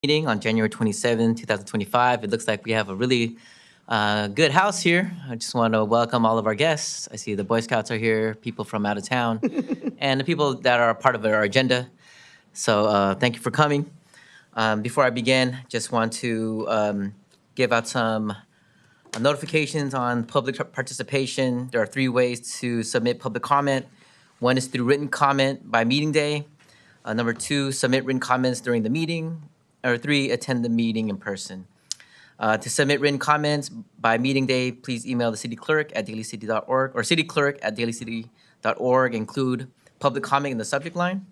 Meeting on January 27, 2025. It looks like we have a really good house here. I just want to welcome all of our guests. I see the Boy Scouts are here, people from out of town, and the people that are a part of our agenda. So thank you for coming. Before I begin, just want to give out some notifications on public participation. There are 3 ways to submit public comment. One is through written comment by meeting day. Number 2, submit written comments during the meeting. Or 3, attend the meeting in person. To submit written comments by meeting day, please email the city clerk at dalycity.org or cityclerk@dalycity.org. Include public comment in the subject line.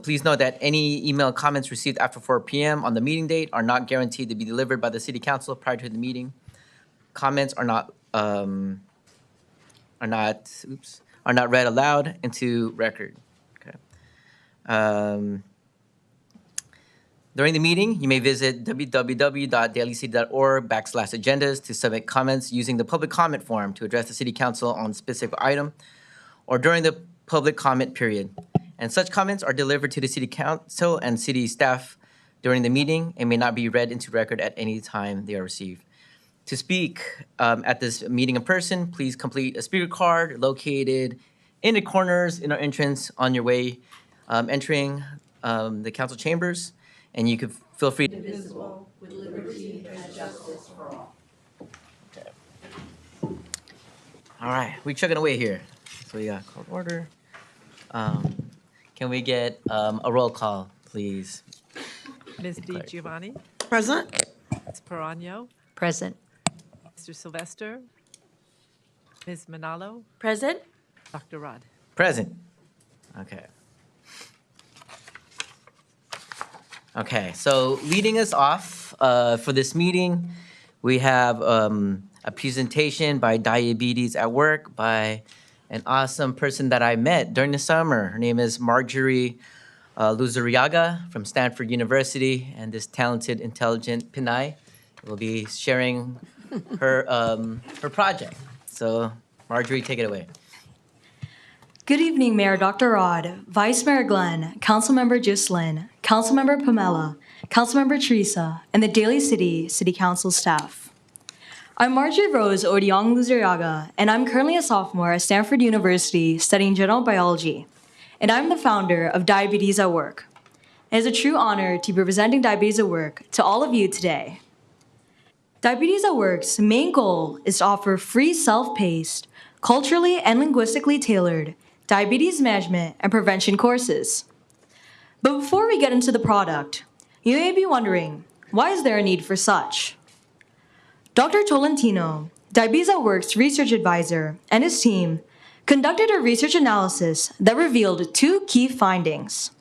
Please note that any email comments received after 4 p.m. on the meeting date are not guaranteed to be delivered by the city council prior to the meeting. Comments are not read aloud into record. Okay. During the meeting, you may visit www.dalycity.org/agendas to submit comments using the public comment form to address the city council on a specific item or during the public comment period. And such comments are delivered to the city council and city staff during the meeting and may not be read into record at any time they are received. To speak at this meeting in person, please complete a speaker card located in the corners in our entrance on your way entering the council chambers. And you can feel free to indivisible, with liberty and justice for all. Okay. All right, we're chugging away here. So we got called order. Can we get a roll call, please? Ms. Di Giovanni, Present. Ms. Perano, Present. Mr. Sylvester, Ms. Manalo, Present. Dr. Rod. Present. Okay. Okay, so leading us off for this meeting, we have a presentation by Diabetes at Work by an awesome person that I met during the summer. Her name is Marjorie Luzuriaga from Stanford University, and this talented, intelligent Pinay will be sharing her project. So Marjorie, take it away. Good evening, Mayor Dr. Rod, Vice Mayor Glenn, Councilmember Ghislaine, Councilmember Pamela, Councilmember Teresa, and the Daly City Council staff. I'm Marjorie Rose Odiong Luzuriaga, and I'm currently a sophomore at Stanford University studying general biology, and I'm the founder of Diabetes at Work. It is a true honor to be presenting Diabetes at Work to all of you today. Diabetes at Work's main goal is to offer free, self-paced, culturally and linguistically tailored diabetes management and prevention courses. But before we get into the product, you may be wondering, why is there a need for such? Dr. Tolentino, Diabetes at Work's research advisor, and his team conducted a research analysis that revealed 2 key findings.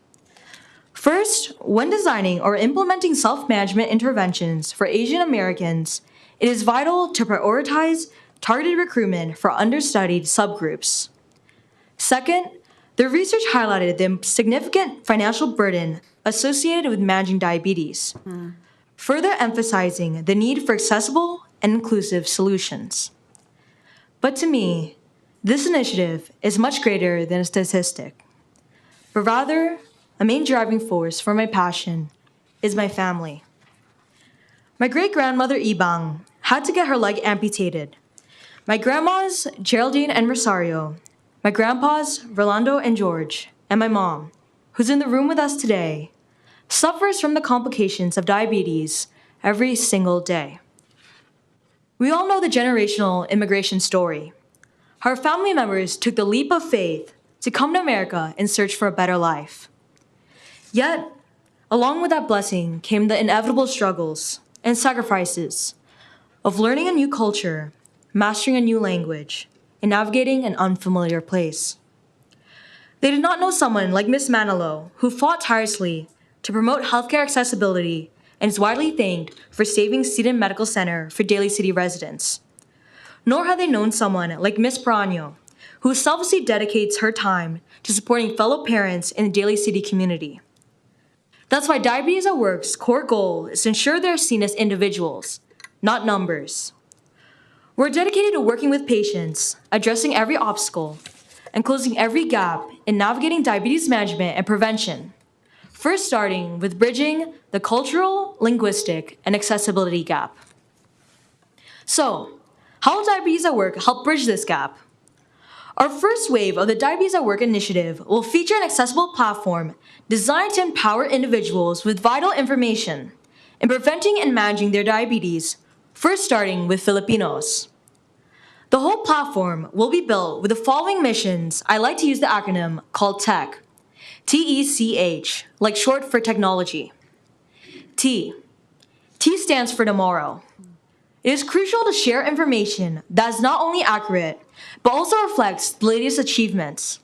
First, when designing or implementing self-management interventions for Asian Americans, it is vital to prioritize targeted recruitment for understudied subgroups. Second, the research highlighted the significant financial burden associated with managing diabetes, further emphasizing the need for accessible and inclusive solutions. But to me, this initiative is much greater than a statistic, but rather a main driving force for my passion is my family. My great-grandmother Ibang had to get her leg amputated. My grandmas, Geraldine and Rosario, my grandpas, Rolando and George, and my mom, who's in the room with us today, suffers from the complications of diabetes every single day. We all know the generational immigration story. Our family members took the leap of faith to come to America in search for a better life. Yet, along with that blessing came the inevitable struggles and sacrifices of learning a new culture, mastering a new language, and navigating an unfamiliar place. They did not know someone like Miss Manalo, who fought tirelessly to promote healthcare accessibility and is widely thanked for saving Student Medical Center for Daly City residents. Nor had they known someone like Miss Perano, who selflessly dedicates her time to supporting fellow parents in the Daly City community. That's why Diabetes at Work's core goal is to ensure they're seen as individuals, not numbers. We're dedicated to working with patients, addressing every obstacle, and closing every gap in navigating diabetes management and prevention, First starting with bridging the cultural, linguistic, and accessibility gap. So, how will Diabetes at Work help bridge this gap? Our first wave of the Diabetes at Work initiative will feature an accessible platform designed to empower individuals with vital information in preventing and managing their diabetes, first starting with Filipinos. The whole platform will be built with the following missions. I like to use the acronym called TECH. TECH, like short for technology. T. T stands for tomorrow. It is crucial to share information that is not only accurate, but also reflects the latest achievements.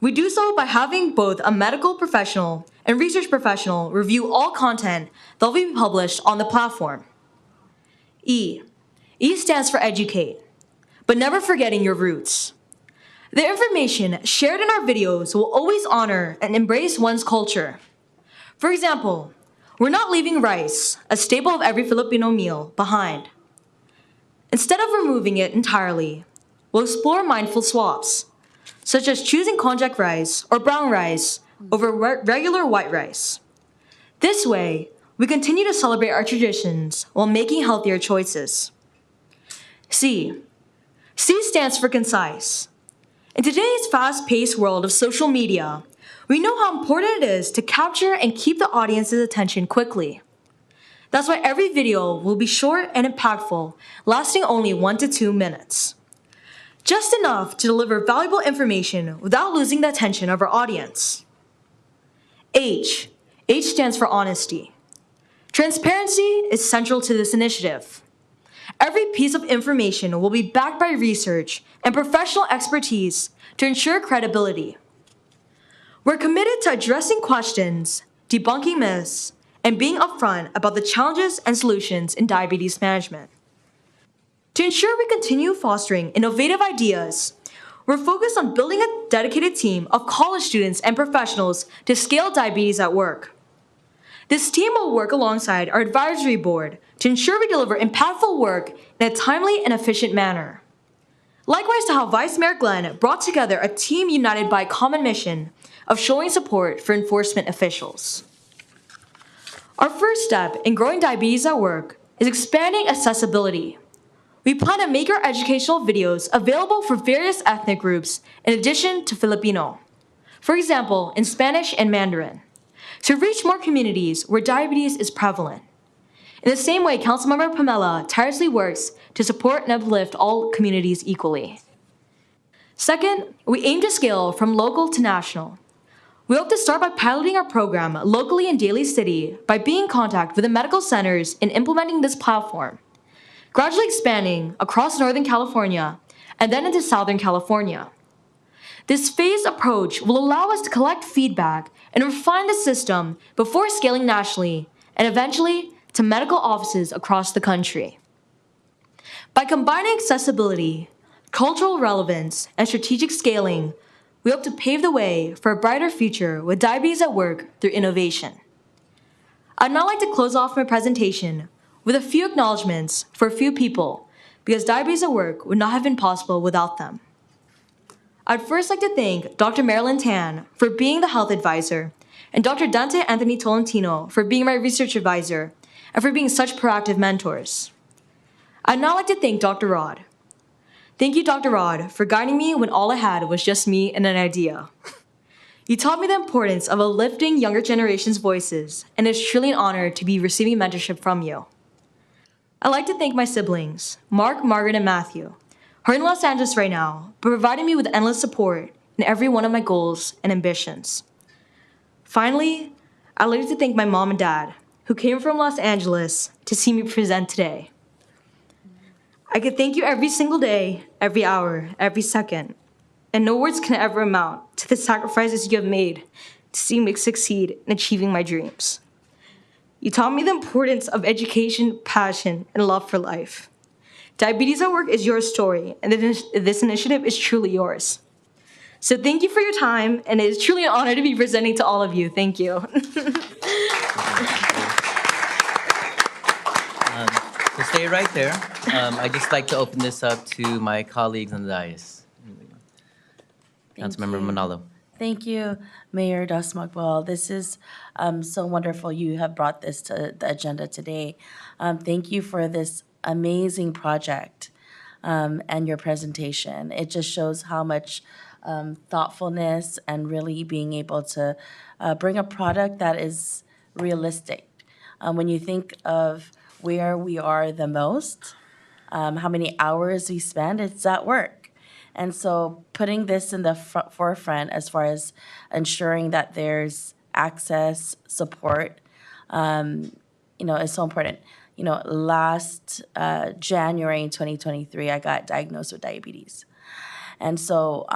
We do so by having both a medical professional and research professional review all content that will be published on the platform. E. E stands for educate, but never forgetting your roots. The information shared in our videos will always honor and embrace one's culture. For example, we're not leaving rice, a staple of every Filipino meal, behind. Instead of removing it entirely, we'll explore mindful swaps, such as choosing konjac rice or brown rice over regular white rice. This way, we continue to celebrate our traditions while making healthier choices. C. C stands for concise. In today's fast-paced world of social media, we know how important it is to capture and keep the audience's attention quickly. That's why every video will be short and impactful, lasting only 1 to 2 minutes. Just enough to deliver valuable information without losing the attention of our audience. H. H stands for honesty. Transparency is central to this initiative. Every piece of information will be backed by research and professional expertise to ensure credibility. We're committed to addressing questions, debunking myths, and being upfront about the challenges and solutions in diabetes management. To ensure we continue fostering innovative ideas, we're focused on building a dedicated team of college students and professionals to scale Diabetes at Work. This team will work alongside our advisory board to ensure we deliver impactful work in a timely and efficient manner. Likewise to how Vice Mayor Glenn brought together a team united by a common mission of showing support for enforcement officials. Our first step in growing Diabetes at Work is expanding accessibility. We plan to make our educational videos available for various ethnic groups in addition to Filipino. For example, in Spanish and Mandarin, to reach more communities where diabetes is prevalent. In the same way, Councilmember Pamela tirelessly works to support and uplift all communities equally. Second, we aim to scale from local to national. We hope to start by piloting our program locally in Daly City by being in contact with the medical centers in implementing this platform, gradually expanding across Northern California and then into Southern California. This phased approach will allow us to collect feedback and refine the system before scaling nationally and eventually to medical offices across the country. By combining accessibility, cultural relevance, and strategic scaling, we hope to pave the way for a brighter future with Diabetes at Work through innovation. I'd now like to close off my presentation with a few acknowledgements for a few people, because Diabetes at Work would not have been possible without them. I'd first like to thank Dr. Marilyn Tan for being the health advisor, and Dr. Dante Anthony Tolentino for being my research advisor, and for being such proactive mentors. I'd now like to thank Dr. Rod. Thank you, Dr. Rod, for guiding me when all I had was just me and an idea. You taught me the importance of uplifting younger generations' voices, and it's truly an honor to be receiving mentorship from you. I'd like to thank my siblings, Mark, Margaret, and Matthew, who are in Los Angeles right now, but providing me with endless support in every one of my goals and ambitions. Finally, I'd like to thank my mom and dad, who came from Los Angeles to see me present today. I could thank you every single day, every hour, every second, and no words can ever amount to the sacrifices you have made to see me succeed in achieving my dreams. You taught me the importance of education, passion, and love for life. Diabetes at Work is your story, and this initiative is truly yours. So thank you for your time, and it is truly an honor to be presenting to all of you. Thank you. So stay right there. I'd just like to open this up to my colleagues on the dais. Councilmember Manalo. Thank you, Mayor Dasmagwal. This is so wonderful. You have brought this to the agenda today. Thank you for this amazing project and your presentation. It just shows how much thoughtfulness and really being able to bring a product that is realistic. When you think of where we are the most, how many hours we spend, it's at work. And so putting this in the forefront as far as ensuring that there's access, support, is so important. Last January in 2023, I got diagnosed with diabetes. And so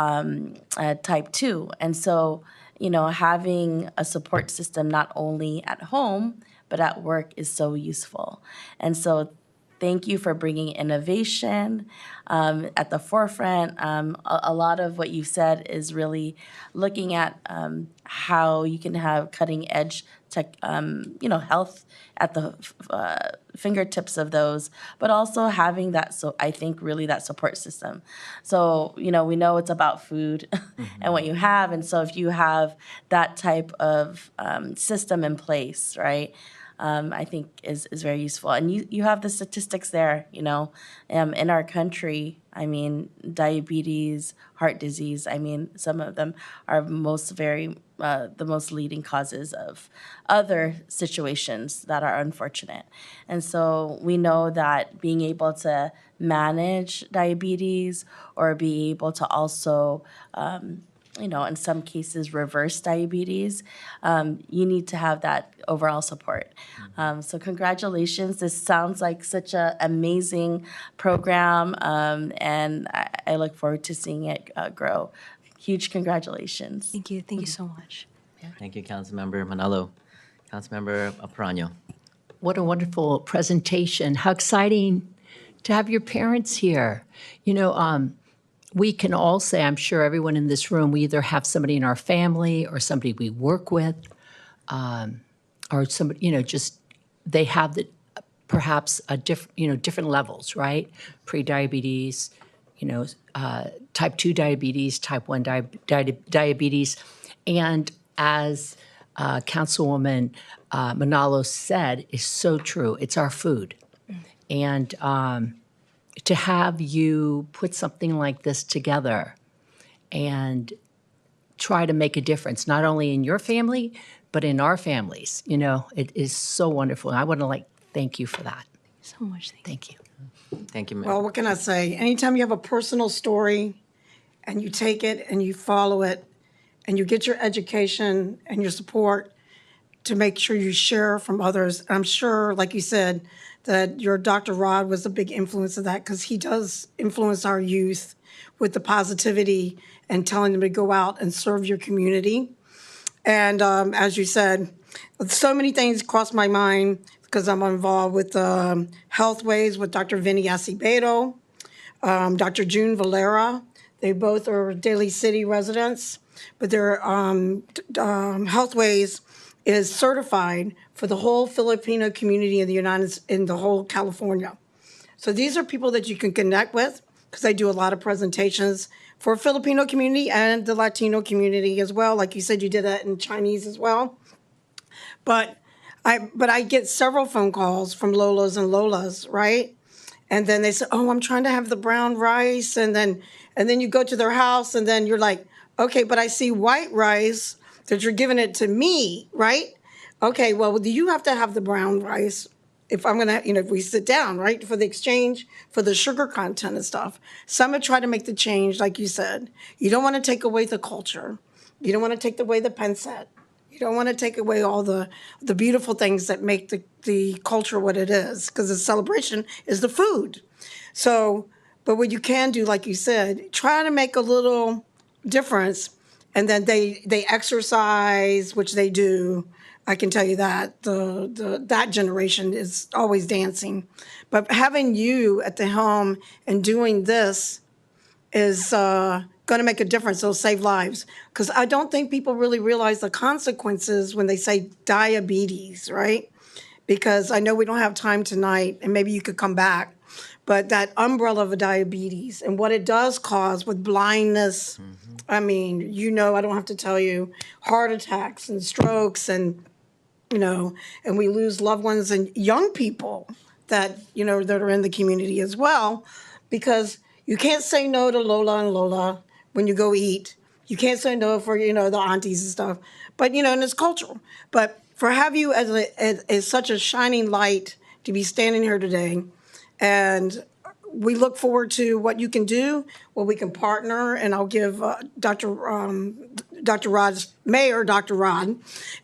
type 2. And so, having a support system not only at home, but at work is so useful. And so thank you for bringing innovation at the forefront. A lot of what you've said is really looking at how you can have cutting edge tech, health at the fingertips of those, but also having that. So I think really that support system. So, we know it's about food and what you have. And so if you have that type of system in place, right? I think is very useful. And you have the statistics there, in our country. I mean, diabetes, heart disease, some of them are the most leading causes of other situations that are unfortunate. And so we know that being able to manage diabetes or be able to also in some cases, reverse diabetes, you need to have that overall support. So congratulations. This sounds like such an amazing program, and I look forward to seeing it grow. Huge congratulations. Thank you. Thank you so much. Thank you, Councilmember Manalo. Councilmember Aparano. What a wonderful presentation. How exciting to have your parents here. We can all say, I'm sure everyone in this room, we either have somebody in our family or somebody we work with, or somebody, just they have perhaps different levels, right? Pre-diabetes, type 2 diabetes, type 1 diabetes. And as Councilwoman Manalo said, is so true. It's our food. And to have you put something like this together and try to make a difference, not only in your family, but in our families, it is so wonderful. And I want to thank you for that. So much. Thank you. Thank you, ma'am. Well, what can I say? Anytime you have a personal story and you take it and you follow it and you get your education and your support to make sure you share from others, I'm sure, like you said, that your Dr. Rod was a big influence of that because he does influence our youth with the positivity and telling them to go out and serve your community. And as you said, so many things crossed my mind because I'm involved with Healthways with Dr. Vinny Acevedo, Dr. June Valera. They both are Daly City residents, but their Healthways is certified for the whole Filipino community in the whole California. So these are people that you can connect with because I do a lot of presentations for Filipino community and the Latino community as well. Like you said, you did that in Chinese as well. But I get several phone calls from Lolas and Lolas, right? And then they say, "Oh, I'm trying to have the brown rice," and then you go to their house, and then you're like, "Okay, but I see white rice that you're giving it to me, right? Okay, well, do you have to have the brown rice if I'm gonna, if we sit down, right, for the exchange, for the sugar content and stuff?" So I'm gonna try to make the change, like you said. You don't want to take away the culture. You don't want to take away the pancet. You don't want to take away all the beautiful things that make the culture what it is, because the celebration is the food. So, but what you can do, like you said, try to make a little difference. And then they exercise, which they do. I can tell you that that generation is always dancing. But having you at the helm and doing this is going to make a difference. It'll save lives. Because I don't think people really realize the consequences when they say diabetes, right? Because I know we don't have time tonight, and maybe you could come back. But that umbrella of diabetes and what it does cause with blindness I mean, I don't have to tell you, heart attacks and strokes and, and we lose loved ones and young people that, that are in the community as well, because you can't say no to Lola and Lola when you go eat. You can't say no for, the aunties and stuff, but, and it's cultural. But for have you as such a shining light to be standing here today, and we look forward to what you can do, what we can partner, and I'll give Dr. Rod's mayor, Dr. Rod,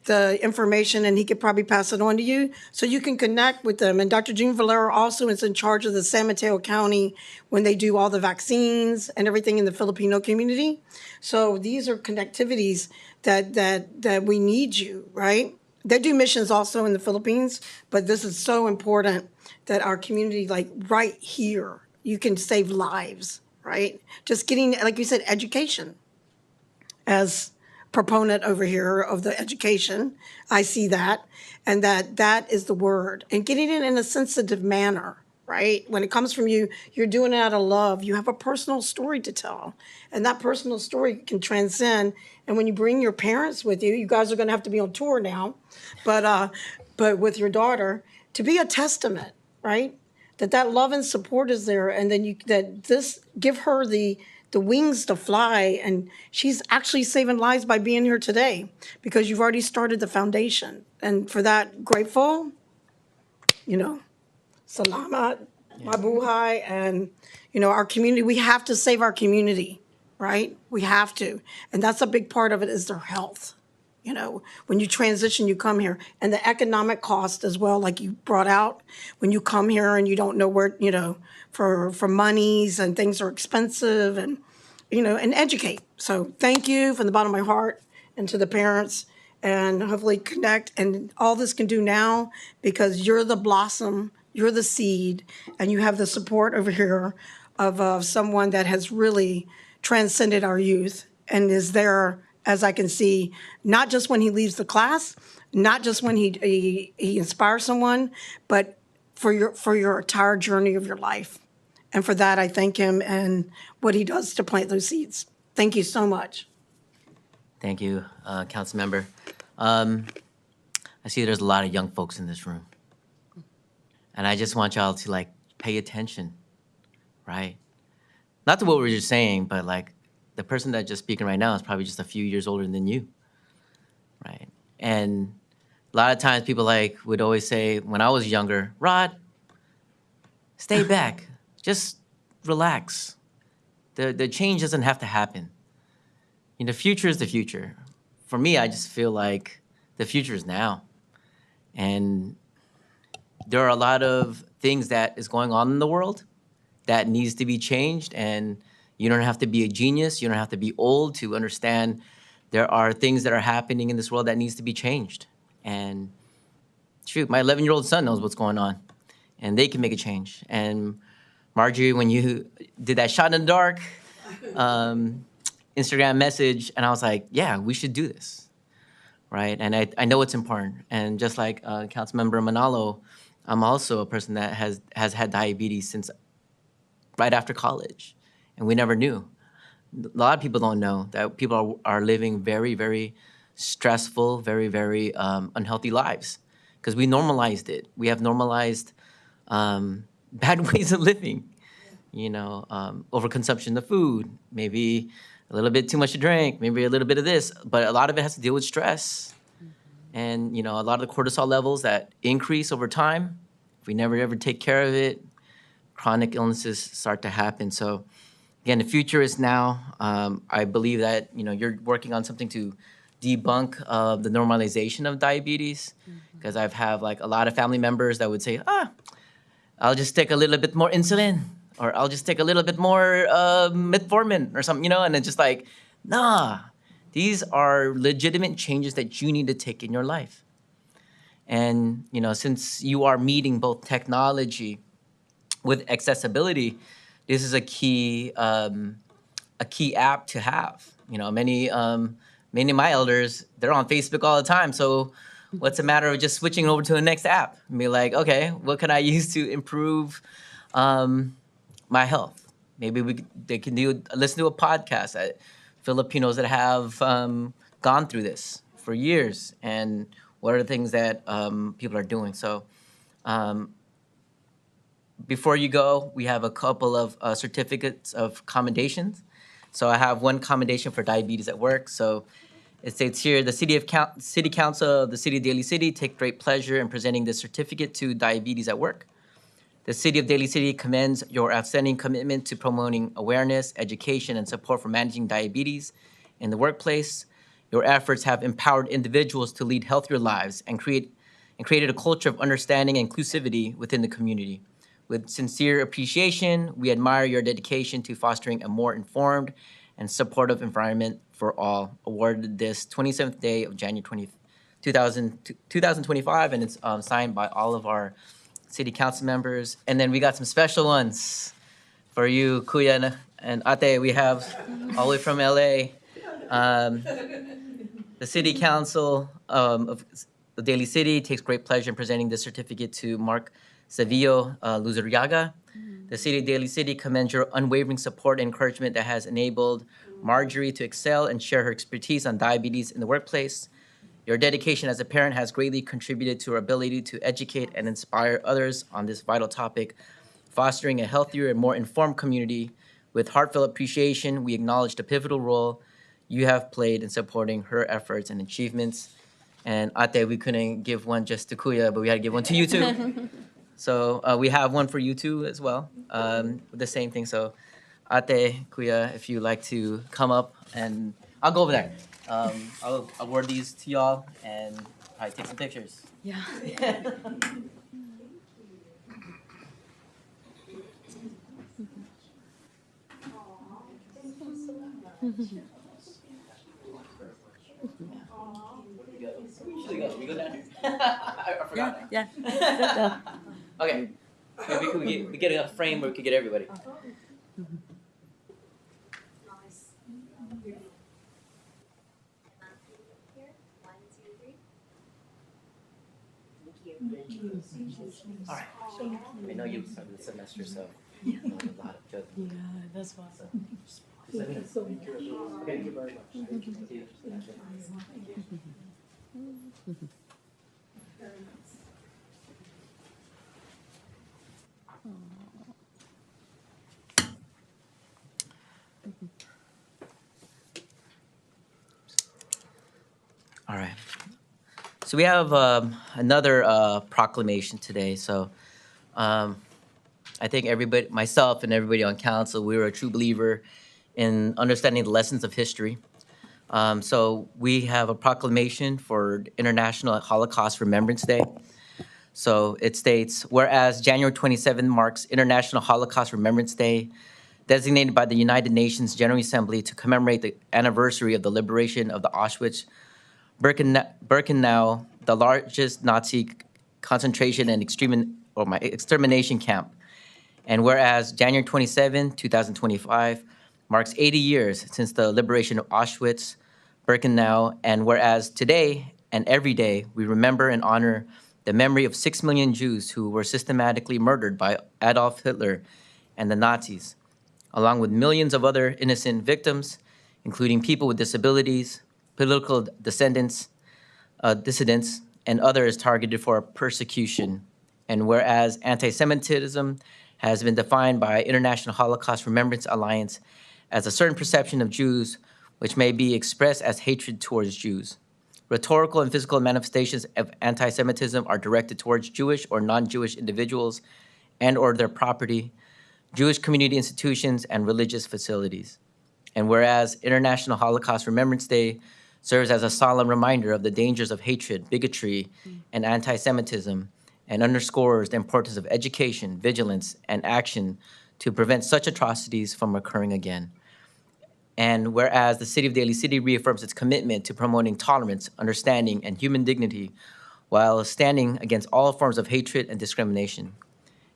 the information, and he could probably pass it on to you so you can connect with them. And Dr. Jean Valera also is in charge of the San Mateo County when they do all the vaccines and everything in the Filipino community. So these are connectivities that we need you, right? They do missions also in the Philippines, but this is so important that our community, like right here, you can save lives, right? Just getting, like you said, education. As proponent over here of the education, I see that, and that is the word. And getting it in a sensitive manner, right? When it comes from you, you're doing it out of love. You have a personal story to tell, and that personal story can transcend. And when you bring your parents with you, you guys are going to have to be on tour now, but with your daughter, to be a testament, right? That love and support is there, and then give her the wings to fly, and she's actually saving lives by being here today because you've already started the foundation, and for that, grateful. Salamat, mabuhay, and our community. We have to save our community, right? We have to, and that's a big part of it is their health. When you transition, you come here, and the economic cost as well, like you brought out, when you come here and you don't know where, for monies and things are expensive, and, and educate. So thank you from the bottom of my heart, and to the parents, and hopefully connect, and all this can do now, because you're the blossom, you're the seed, and you have the support over here of someone that has really transcended our youth and is there, as I can see, not just when he leaves the class, not just when he inspires someone, but for your entire journey of your life. And for that, I thank him and what he does to plant those seeds. Thank you so much. Thank you, council member. I see there's a lot of young folks in this room. And I just want y'all to pay attention, right? Not to what we're just saying, but the person that's just speaking right now is probably just a few years older than you, right? And a lot of times people would always say, when I was younger, Rod, stay back, just relax. The change doesn't have to happen. The future is the future. For me, I just feel like the future is now. And there are a lot of things that is going on in the world that needs to be changed, and you don't have to be a genius. You don't have to be old to understand there are things that are happening in this world that needs to be changed. And shoot, my 11-year-old son knows what's going on, and they can make a change. And Marjorie, when you did that shot in the dark Instagram message, and I was like, yeah, we should do this, right? And I know it's important. And just like Councilmember Manalo, I'm also a person that has had diabetes since right after college. And we never knew. A lot of people don't know that people are living very, very stressful, very, very unhealthy lives because we normalized it. We have normalized bad ways of living, overconsumption of food, maybe a little bit too much to drink, maybe a little bit of this, but a lot of it has to deal with stress. And, a lot of the cortisol levels that increase over time, if we never ever take care of it, chronic illnesses start to happen. So again, the future is now. I believe that you're working on something to debunk the normalization of diabetes, because I've have a lot of family members that would say, I'll just take a little bit more insulin, or I'll just take a little bit more metformin or something, and it's just nah, these are legitimate changes that you need to take in your life. And since you are meeting both technology with accessibility, this is a key app to have. Many of my elders, they're on Facebook all the time. So what's the matter of just switching over to the next app and be like, okay, what can I use to improve my health? Maybe they can listen to a podcast that Filipinos that have gone through this for years, and what are the things that people are doing. So before you go, we have a couple of certificates of commendations. So I have one commendation for diabetes at work. So it states here, the City Council of the City of Daly City take great pleasure in presenting this certificate to diabetes at work. The City of Daly City commends your outstanding commitment to promoting awareness, education, and support for managing diabetes in the workplace. Your efforts have empowered individuals to lead healthier lives and created a culture of understanding and inclusivity within the community. With sincere appreciation, we admire your dedication to fostering a more informed and supportive environment for all. Awarded this 27th day of January 2025, and it's signed by all of our city council members. And then we got some special ones for you, Kuya and Ate. We have all the way from LA. The City Council of the Daly City takes great pleasure in presenting this certificate to Mark Sevillo Luzuriaga. The City of Daly City commends your unwavering support and encouragement that has enabled Marjorie to excel and share her expertise on diabetes in the workplace. Your dedication as a parent has greatly contributed to our ability to educate and inspire others on this vital topic, fostering a healthier and more informed community. With heartfelt appreciation, we acknowledge the pivotal role you have played in supporting her efforts and achievements. And Ate, we couldn't give one just to Kuya, but we had to give one to you too. So we have one for you too as well, the same thing. So Ate, Kuya, if you'd like to come up, and I'll go over there. I'll award these to y'all and probably take some pictures. Yeah. We go down here. I forgot. Yeah. Okay. Maybe we get a frame where we could get everybody. All right. I know you started the semester, so a lot of juggling. Yeah, that's why. So, just let me know. Okay. Thank you very much. All right. So we have another proclamation today. So I think everybody, myself and everybody on council, we were a true believer in understanding the lessons of history. So we have a proclamation for International Holocaust Remembrance Day. So it states, whereas January 27 marks International Holocaust Remembrance Day, designated by the United Nations General Assembly to commemorate the anniversary of the liberation of the Auschwitz-Birkenau, the largest Nazi concentration and extermination camp. And whereas January 27, 2025 marks 80 years since the liberation of Auschwitz-Birkenau, and whereas today and every day we remember and honor the memory of 6 million Jews who were systematically murdered by Adolf Hitler and the Nazis, along with millions of other innocent victims, including people with disabilities, political dissidents, and others targeted for persecution. And whereas anti-Semitism has been defined by International Holocaust Remembrance Alliance as a certain perception of Jews which may be expressed as hatred towards Jews. Rhetorical and physical manifestations of anti-Semitism are directed towards Jewish or non-Jewish individuals and or their property, Jewish community institutions, and religious facilities. And whereas International Holocaust Remembrance Day serves as a solemn reminder of the dangers of hatred, bigotry, and anti-Semitism, and underscores the importance of education, vigilance, and action to prevent such atrocities from occurring again. And whereas the City of Daly City reaffirms its commitment to promoting tolerance, understanding, and human dignity while standing against all forms of hatred and discrimination.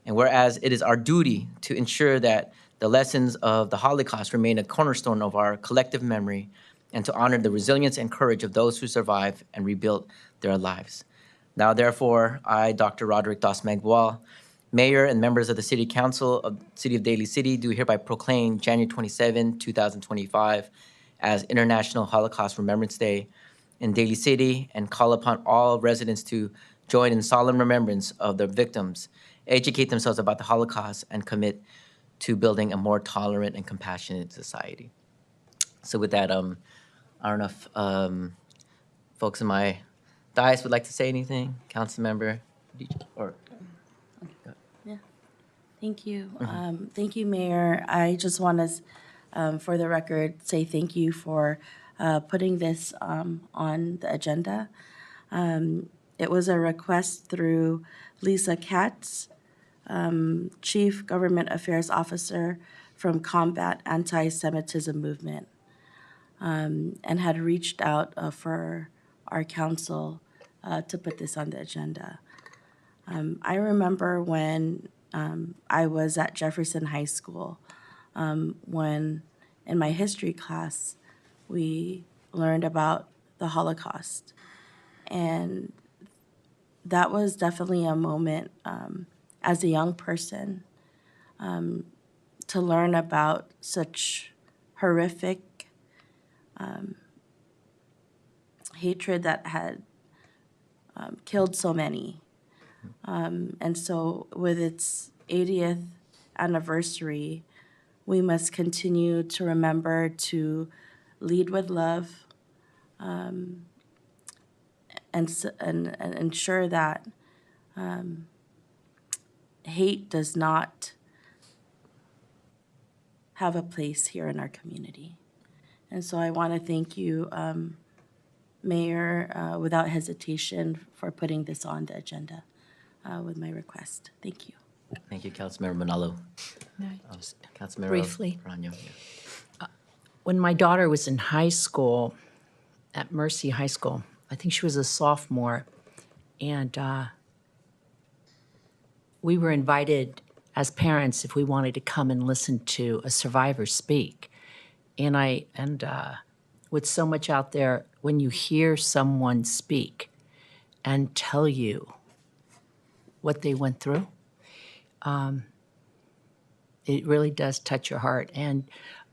And whereas it is our duty to ensure that the lessons of the Holocaust remain a cornerstone of our collective memory and to honor the resilience and courage of those who survived and rebuilt their lives. Now, therefore, I, Dr. Roderick Das Magwal, Mayor and members of the City Council of the City of Daly City, do hereby proclaim January 27, 2025 as International Holocaust Remembrance Day in Daly City and call upon all residents to join in solemn remembrance of the victims, educate themselves about the Holocaust, and commit to building a more tolerant and compassionate society. So with that, I don't know if folks in my dais would like to say anything. Council member, or Thank you. Thank you, Mayor. I just want to, for the record, say thank you for putting this on the agenda. It was a request through Lisa Katz, Chief Government Affairs Officer from Combat Anti-Semitism Movement, and had reached out for our council to put this on the agenda. I remember when I was at Jefferson High School, when in my history class, we learned about the Holocaust. And that was definitely a moment as a young person to learn about such horrific hatred that had killed so many. And so with its 80th anniversary, we must continue to remember to lead with love, and ensure that hate does not have a place here in our community. And so I want to thank you, Mayor, without hesitation, for putting this on the agenda with my request. Thank you. thank you, Councilmember Manalo. Councilmember Briefly. Perano, yeah. When my daughter was in high school, at Mercy High School, I think she was a sophomore, and we were invited as parents if we wanted to come and listen to a survivor speak. And with so much out there, when you hear someone speak and tell you what they went through, it really does touch your heart. And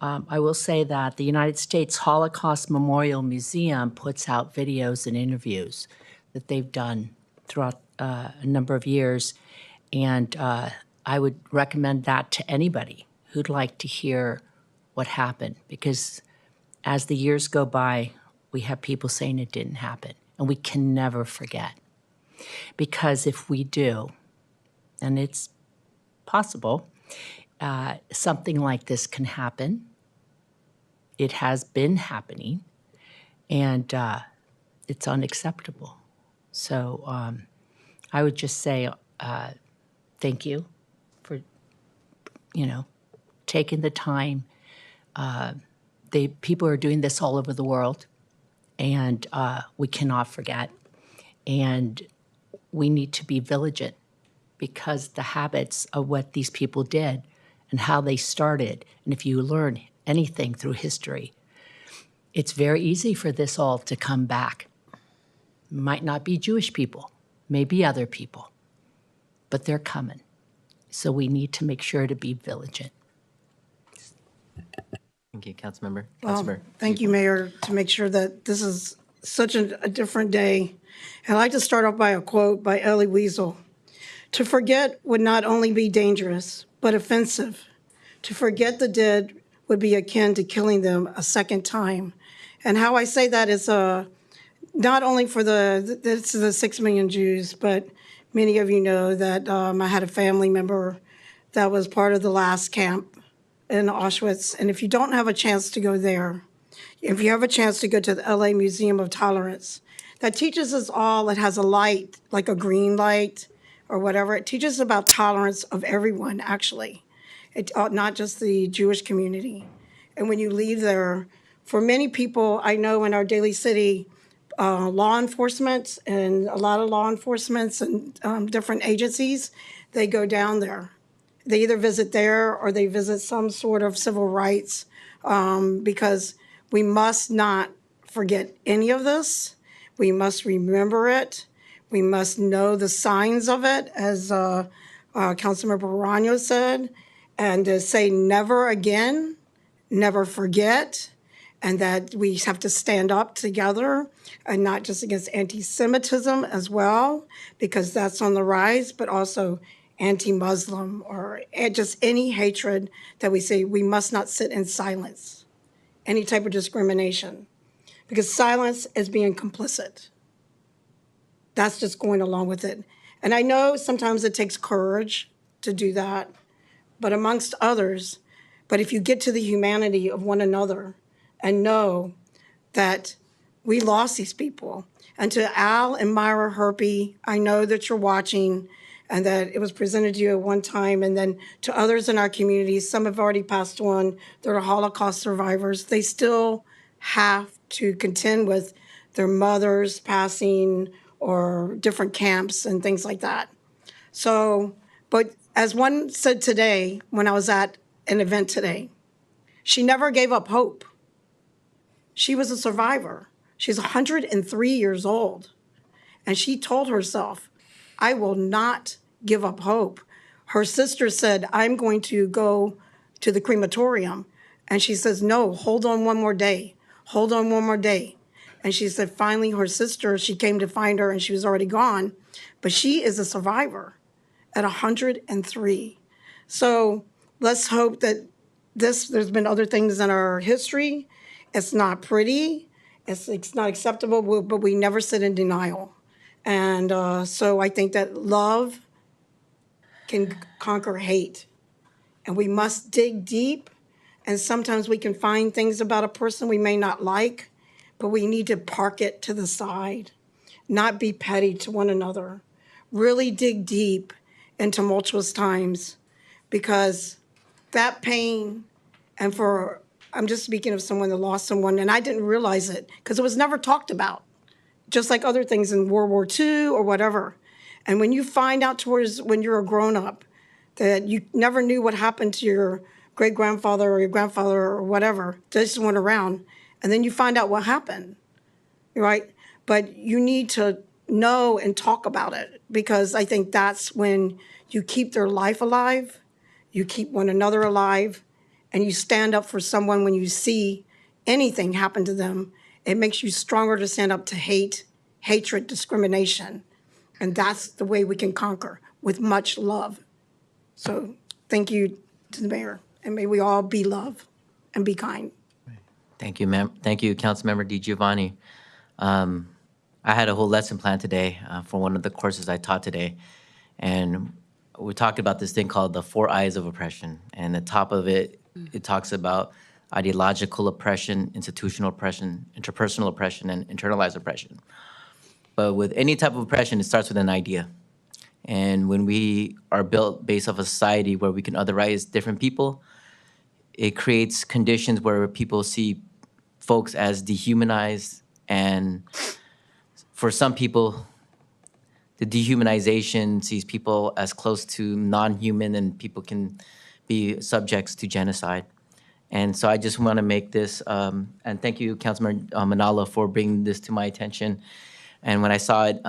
I will say that the United States Holocaust Memorial Museum puts out videos and interviews that they've done throughout a number of years. And I would recommend that to anybody who'd like to hear what happened, because as the years go by, we have people saying it didn't happen, and we can never forget. Because if we do, and it's possible, something like this can happen. It has been happening, and it's unacceptable. So I would just say thank you for, taking the time. People are doing this all over the world, and we cannot forget. And we need to be vigilant, because the habits of what these people did and how they started, and if you learn anything through history, it's very easy for this all to come back. Might not be Jewish people, maybe other people, but they're coming. So we need to make sure to be vigilant. Thank you, Councilmember. Thank you, Mayor, to make sure that this is such a different day. And I'd like to start off by a quote by Elie Wiesel. To forget would not only be dangerous, but offensive. To forget the dead would be akin to killing them a second time. And how I say that is not only for the 6 million Jews, but many of you know that I had a family member that was part of the last camp in Auschwitz. And if you don't have a chance to go there, if you have a chance to go to the LA Museum of Tolerance, that teaches us all, it has a light, like a green light or whatever. It teaches about tolerance of everyone, actually. Not just the Jewish community. And when you leave there, for many people, I know in our Daly City, law enforcement and a lot of law enforcements and different agencies, they go down there. They either visit there or they visit some sort of civil rights, because we must not forget any of this. We must remember it. We must know the signs of it, as Councilmember Perano said, and to say never again, never forget, and that we have to stand up together and not just against anti-Semitism as well, because that's on the rise, but also anti-Muslim or just any hatred that we see. We must not sit in silence, any type of discrimination, because silence is being complicit. That's just going along with it. And I know sometimes it takes courage to do that, but amongst others, but if you get to the humanity of one another and know that we lost these people. And to Al and Myra Herpy, I know that you're watching and that it was presented to you at one time. And then to others in our community, some have already passed on. They're Holocaust survivors. They still have to contend with their mothers passing or different camps and things like that. So, but as one said today, when I was at an event today, she never gave up hope. She was a survivor. She's 103 years old. And she told herself, I will not give up hope. Her sister said, I'm going to go to the crematorium. And she says, no, hold on one more day. Hold on one more day. And she said, finally, her sister, she came to find her and she was already gone. But she is a survivor at 103. So let's hope that there's been other things in our history. It's not pretty. It's not acceptable, but we never sit in denial. And so I think that love can conquer hate. And we must dig deep. And sometimes we can find things about a person we may not like, but we need to park it to the side, not be petty to one another. Really dig deep in tumultuous times, because that pain, and I'm just speaking of someone that lost someone, and I didn't realize it because it was never talked about, just like other things in World War II or whatever. And when you find out towards when you're a grown up that you never knew what happened to your great-grandfather or your grandfather or whatever, they just went around, and then you find out what happened, right? But you need to know and talk about it, because I think that's when you keep their life alive, you keep one another alive, and you stand up for someone when you see anything happen to them. It makes you stronger to stand up to hate, hatred, discrimination. And that's the way we can conquer, with much love. So thank you to the mayor, and may we all be love and be kind. Thank you, ma'am. Thank you, Councilmember DiGiovanni. I had a whole lesson plan today for one of the courses I taught today. And we talked about this thing called the 4 Eyes of oppression. And the top of it, it talks about ideological oppression, institutional oppression, interpersonal oppression, and internalized oppression. But with any type of oppression, it starts with an idea. And when we are built based off a society where we can otherize different people, it creates conditions where people see folks as dehumanized, and for some people, the dehumanization sees people as close to non-human, and people can be subjects to genocide. And so I just want to make this, and thank you, Councilman Manalo, for bringing this to my attention. And when I saw it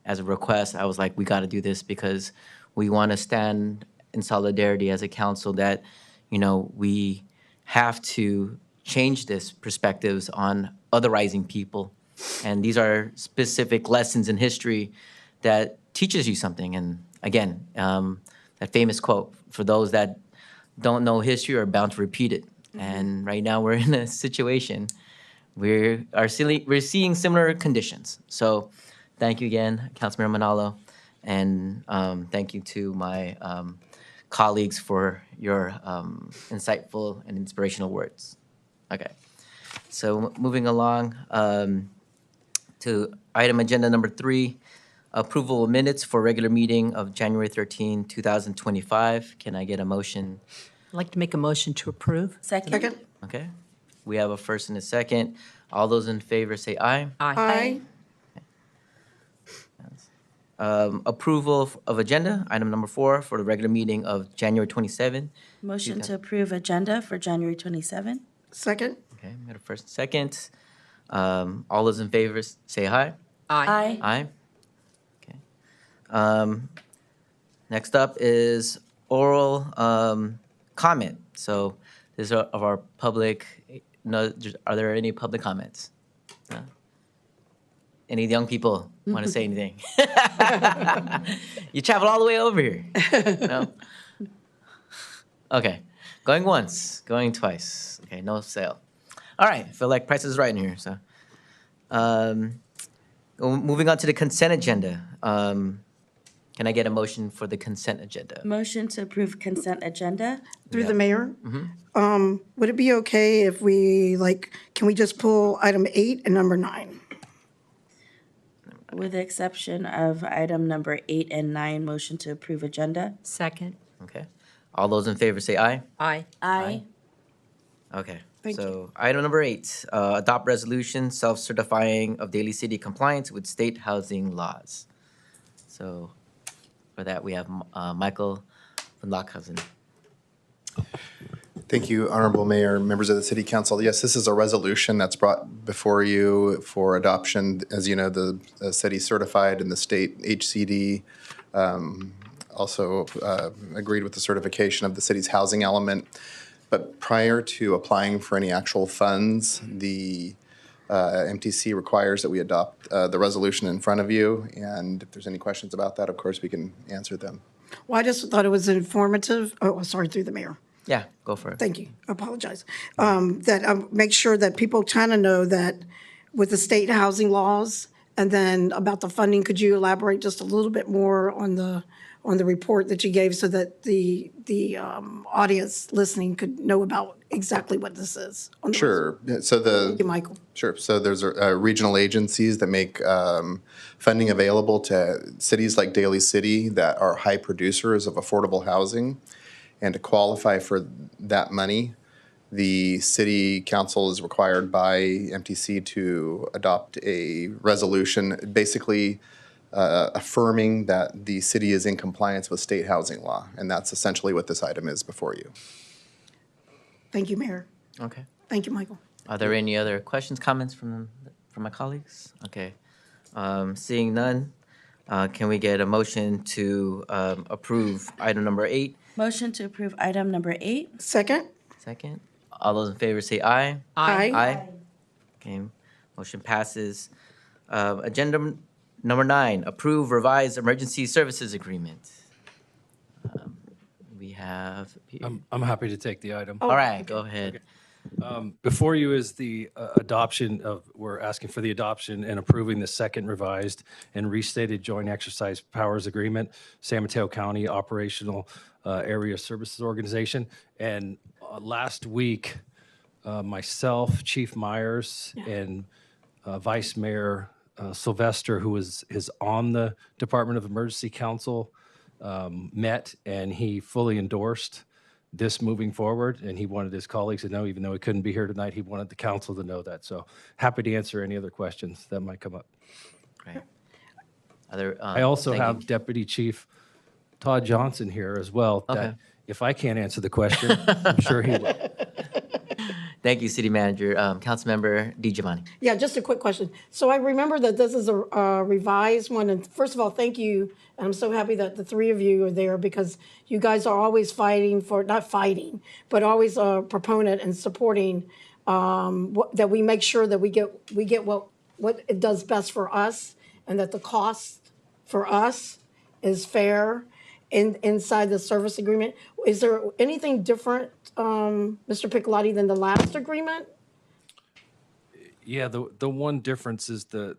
as a request, I was like, we got to do this, because we want to stand in solidarity as a council that, you know, we have to change this perspectives on otherizing people. And these are specific lessons in history that teaches you something. And again, that famous quote, for those that don't know history are bound to repeat it. Mm-hmm. And right now we're in a situation we're seeing similar conditions. So thank you again, Councilmember Manalo. And thank you to my colleagues for your insightful and inspirational words. Okay, so moving along to item agenda number 3, approval of minutes for regular meeting of January 13, 2025. Can I get a motion? I'd like to make a motion to approve. Second. Okay, we have a first and a second. All those in favor say aye. Aye. Approval of agenda, item number 4 for the regular meeting of January 27. Motion to approve agenda for January 27. Second? Okay, we got a first and second. All those in favor say aye. Aye. Aye. Okay. Next up is oral comment. So this is of our public no, are there any public comments? No? Any young people want to say anything? You traveled all the way over here. No? Okay. Going once, going twice. Okay, no sale. All right, I feel like Price is right in here. So, moving on to the consent agenda. Can I get a motion for the consent agenda? Motion to approve consent agenda. Through the mayor, would it be okay if we, can we just pull item 8 and number 9? With the exception of item number 8 and 9, motion to approve agenda. Second. Okay. All those in favor say aye. Aye. Aye. Okay. Thank So item number 8, adopt resolution self-certifying of Daly City compliance with state housing laws. So for that, we have Michael van Lockhausen. Thank you, Honorable Mayor, members of the City Council. Yes, this is a resolution that's brought before you for adoption. As you know, the city certified and the state HCD also agreed with the certification of the city's housing element. But prior to applying for any actual funds, the MTC requires that we adopt the resolution in front of you. And if there's any questions about that, of course, we can answer them. Well, I just thought it was informative. Oh, sorry, through the mayor. Yeah, go for it. Thank you. I apologize. That make sure that people kind of know that with the state housing laws, and then about the funding, could you elaborate just a little bit more on the report that you gave so that the audience listening could know about exactly what this is? on the Sure. So Thank you, Michael. Sure. So there's regional agencies that make funding available to cities like Daly City that are high producers of affordable housing. And to qualify for that money, the city council is required by MTC to adopt a resolution basically affirming that the city is in compliance with state housing law. And that's essentially what this item is before you. Thank you, Mayor. Okay. Thank you, Michael. Are there any other questions, comments from my colleagues? Okay. Seeing none, can we get a motion to approve item number 8? Motion to approve item number 8. Second? Second. All those in favor say aye. Aye. Aye. Okay, motion passes. Agenda number 9, approve revised emergency services agreement. We have. I'm happy to take the item. All right, go ahead. Before you is the adoption of, we're asking for the adoption and approving the second revised and restated joint exercise powers agreement, San Mateo County Operational Area Services Organization. And last week, myself, Chief Myers, and Vice Mayor Sylvester, who is on the Department of Emergency Council, met, and he fully endorsed this moving forward, and he wanted his colleagues to know, even though he couldn't be here tonight, he wanted the council to know that. So happy to answer any other questions that might come up. Great. Other, I also thank you. have Deputy Chief Todd Johnson here as well. Okay. That if I can't answer the question, I'm sure he will. Thank you, City Manager. Councilmember DiGiovanni. Yeah, just a quick question. So I remember that this is a revised one, and first of all, thank you. And I'm so happy that the three of you are there because you guys are always fighting for, not fighting, but always a proponent and supporting that we make sure that we get what it does best for us, and that the cost for us is fair inside the service agreement. Is there anything different, Mr. Piccolotti, than the last agreement? Yeah, the one difference is the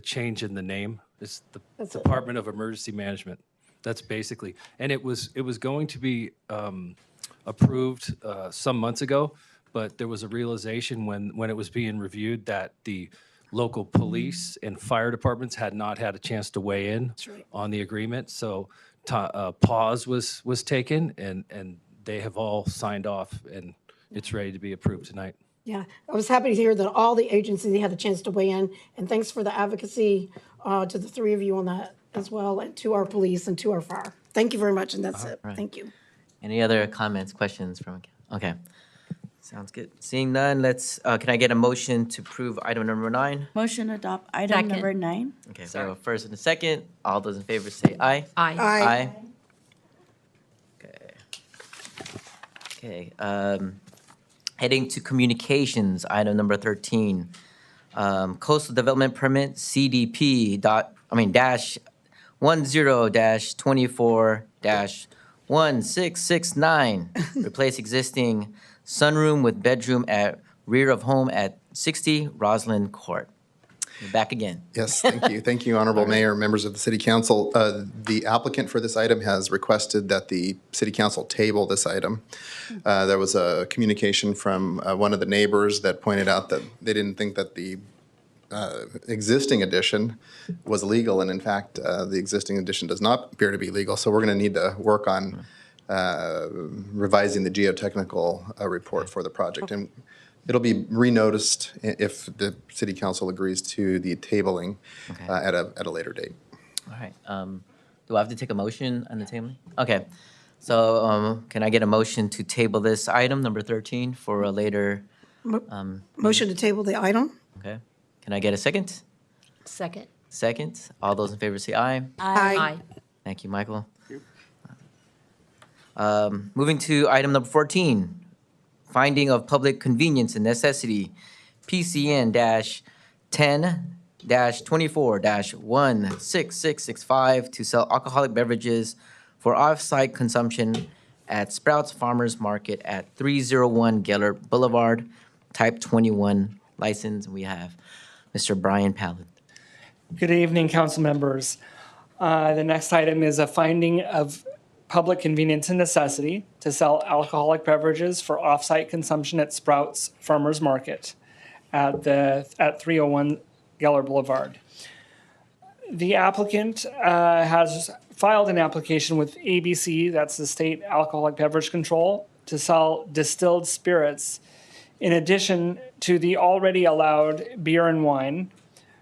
change in the name. It's the That's it. Department of Emergency Management. That's basically, and it was going to be approved some months ago, but there was a realization when it was being reviewed that the local police and fire departments had not had a chance to weigh in right. on the agreement. So pause was taken, and they have all signed off, and it's ready to be approved tonight. Yeah, I was happy to hear that all the agencies had a chance to weigh in, and thanks for the advocacy to the three of you on that as well, and to our police and to our fire. Thank you very much, and that's it. Right. Thank you. Any other comments, questions from? Okay, sounds good. Seeing none, let's. Can I get a motion to approve item number 9? Motion to adopt item Second. number 9. Okay, so we have a first and a second. All those in favor say aye. Aye. Aye. Okay. Okay. Heading to communications, item number 13. Coastal Development Permit, dash 10-24-1669. Replace existing sunroom with bedroom at rear of home at 60 Roslyn Court. You're back again. Yes, thank you. Thank you, Honorable Mayor, members of the City Council. The applicant for this item has requested that the City Council table this item. There was a communication from one of the neighbors that pointed out that they didn't think that the existing addition was legal, and in fact, the existing addition does not appear to be legal. So we're going to need to work on revising the geotechnical report for the project. And it'll be renoticed if the City Council agrees to the tabling at a later date. All right. Do I have to take a motion on the table? Okay. So can I get a motion to table this item, number 13, for a later? Motion to table the item? Okay. Can I get a second? Second. Second. All those in favor say aye. Aye. Thank you, Michael. Moving to item number 14, finding of public convenience and necessity, PCN-10-24-16665 to sell alcoholic beverages for off-site consumption at Sprouts Farmers Market at 301 Gellert Boulevard, type 21 license. We have Mr. Brian Palin. Good evening, council members. The next item is a finding of public convenience and necessity to sell alcoholic beverages for off-site consumption at Sprouts Farmers Market at 301 Geller Boulevard. The applicant has filed an application with ABC, that's the State Alcoholic Beverage Control, to sell distilled spirits in addition to the already allowed beer and wine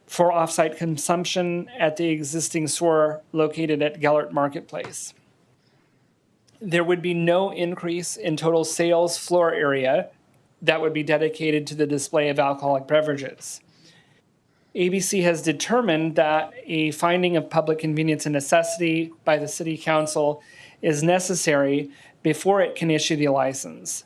for off-site consumption at the existing store located at Gellert Marketplace. There would be no increase in total sales floor area that would be dedicated to the display of alcoholic beverages. ABC has determined that a finding of public convenience and necessity by the City Council is necessary before it can issue the license.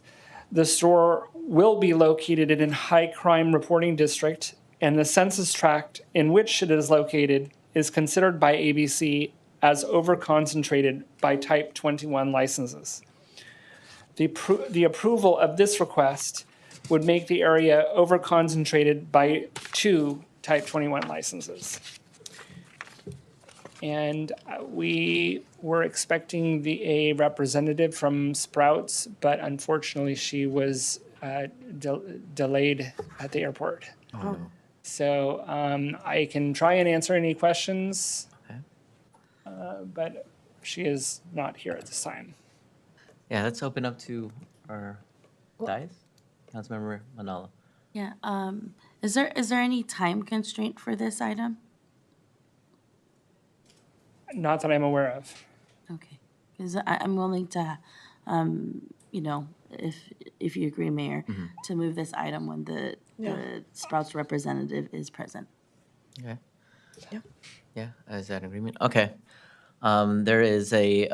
The store will be located in a high crime reporting district, and the census tract in which it is located is considered by ABC as over-concentrated by Type 21 licenses. The approval of this request would make the area over-concentrated by 2 Type 21 licenses. And we were expecting a representative from Sprouts, but unfortunately she was delayed at the airport. Oh, no. So I can try and answer any questions, but she is not here at this time. Yeah, let's open up to our dais. Councilmember Manalo. Yeah, is there any time constraint for this item? Not that I'm aware of. Okay, because I'm willing to, if you agree, Mayor, to move this item when the Sprouts representative is present. Okay. Yeah. Yeah, is that an agreement? Okay. There is a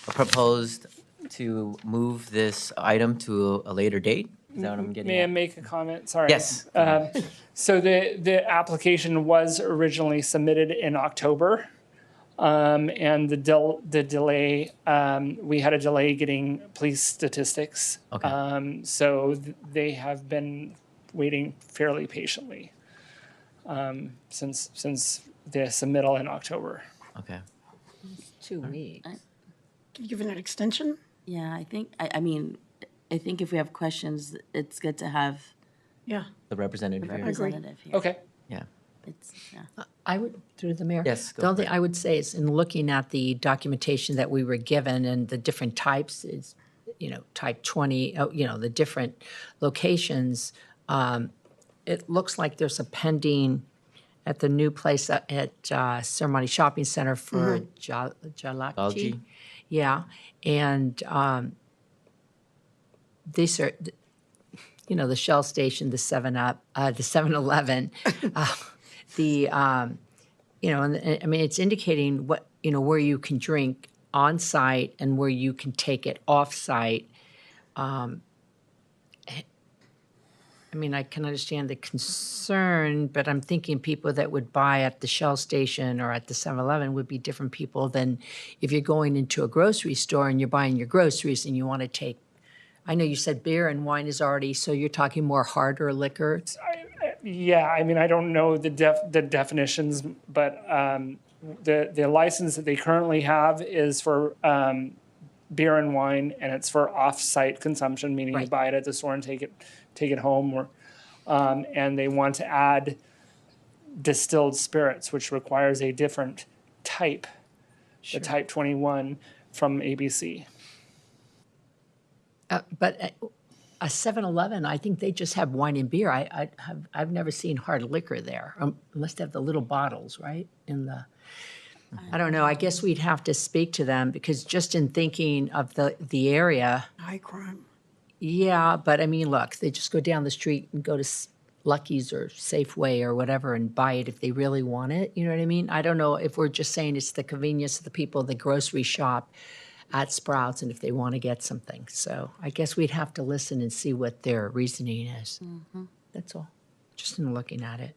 proposed to move this item to a later date. Is that what I'm getting May I at? make a comment? Sorry. Yes. So the application was originally submitted in October, and the delay, we had a delay getting police statistics. Okay. So they have been waiting fairly patiently since the submittal in October. Okay. 2 weeks. Can you give it an extension? Yeah, I think if we have questions, it's good to have Yeah. The representative a here. representative here. Okay. Yeah. I would, through the mayor. Yes, go The only for thing it. I would say is in looking at the documentation that we were given and the different types is, type 20, the different locations, it looks like there's a pending at the new place at Ceremony Shopping Center for Jalakji. Jalgi? Yeah, and these are, the Shell station, the 7-Up, the 7-Eleven, it's indicating what, where you can drink on-site and where you can take it off-site. I mean, I can understand the concern, but I'm thinking people that would buy at the Shell station or at the 7-Eleven would be different people than if you're going into a grocery store and you're buying your groceries and you want to take, I know you said beer and wine is already, so you're talking more harder liquor. Yeah, I mean, I don't know the definitions, but the license that they currently have is for beer and wine, and it's for off-site consumption, meaning you Right. buy it at the store and take it home. Or and they want to add distilled spirits, which requires a different type, the type 21 from ABC. But a 7-Eleven, I think they just have wine and beer. I've never seen hard liquor there, unless they have the little bottles, right? I don't know. I guess we'd have to speak to them because just in thinking of the area, High crime. yeah. But I mean, look, they just go down the street and go to Lucky's or Safeway or whatever and buy it if they really want it. You know what I mean? I don't know if we're just saying it's the convenience of the people, the grocery shop at Sprouts, and if they want to get something. So I guess we'd have to listen and see what their reasoning is. That's all. Just in looking at it.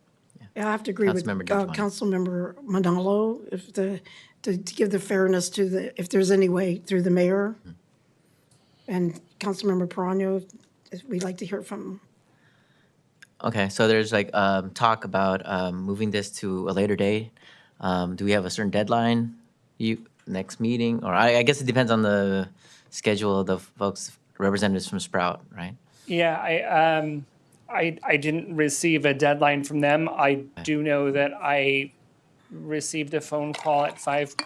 Yeah, I have to agree with Councilmember DeJuan. Councilmember Manalo, to give the fairness to if there's any way through the mayor. And Councilmember Perano, we'd like to hear from. Okay, so there's like talk about moving this to a later date. Do we have a certain deadline? Next meeting, or I guess it depends on the schedule of the folks, representatives from Sprout, right? Yeah, I didn't receive a deadline from them. I do know that I received a phone call at 5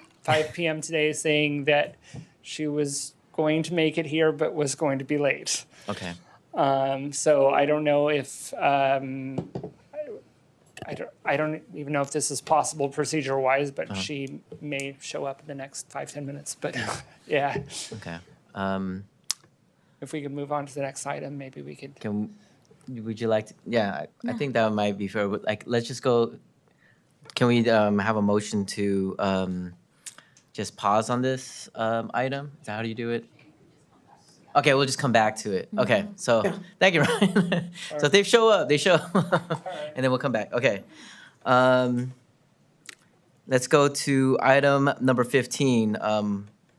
p.m. today saying that she was going to make it here, but was going to be late. Okay. So I don't know if I don't even know if this is possible procedure-wise, but she may show up in the next 5-10 minutes. But yeah, Okay. if we could move on to the next item, maybe we could. Would you like to? Yeah, I think that might be fair. But like, let's just go. Can we have a motion to just pause on this item? Is that how you do it? Okay, we'll just come back to it. Okay, so thank you, Ryan. So if they show up, and then we'll come back. Okay. Let's go to item number 15,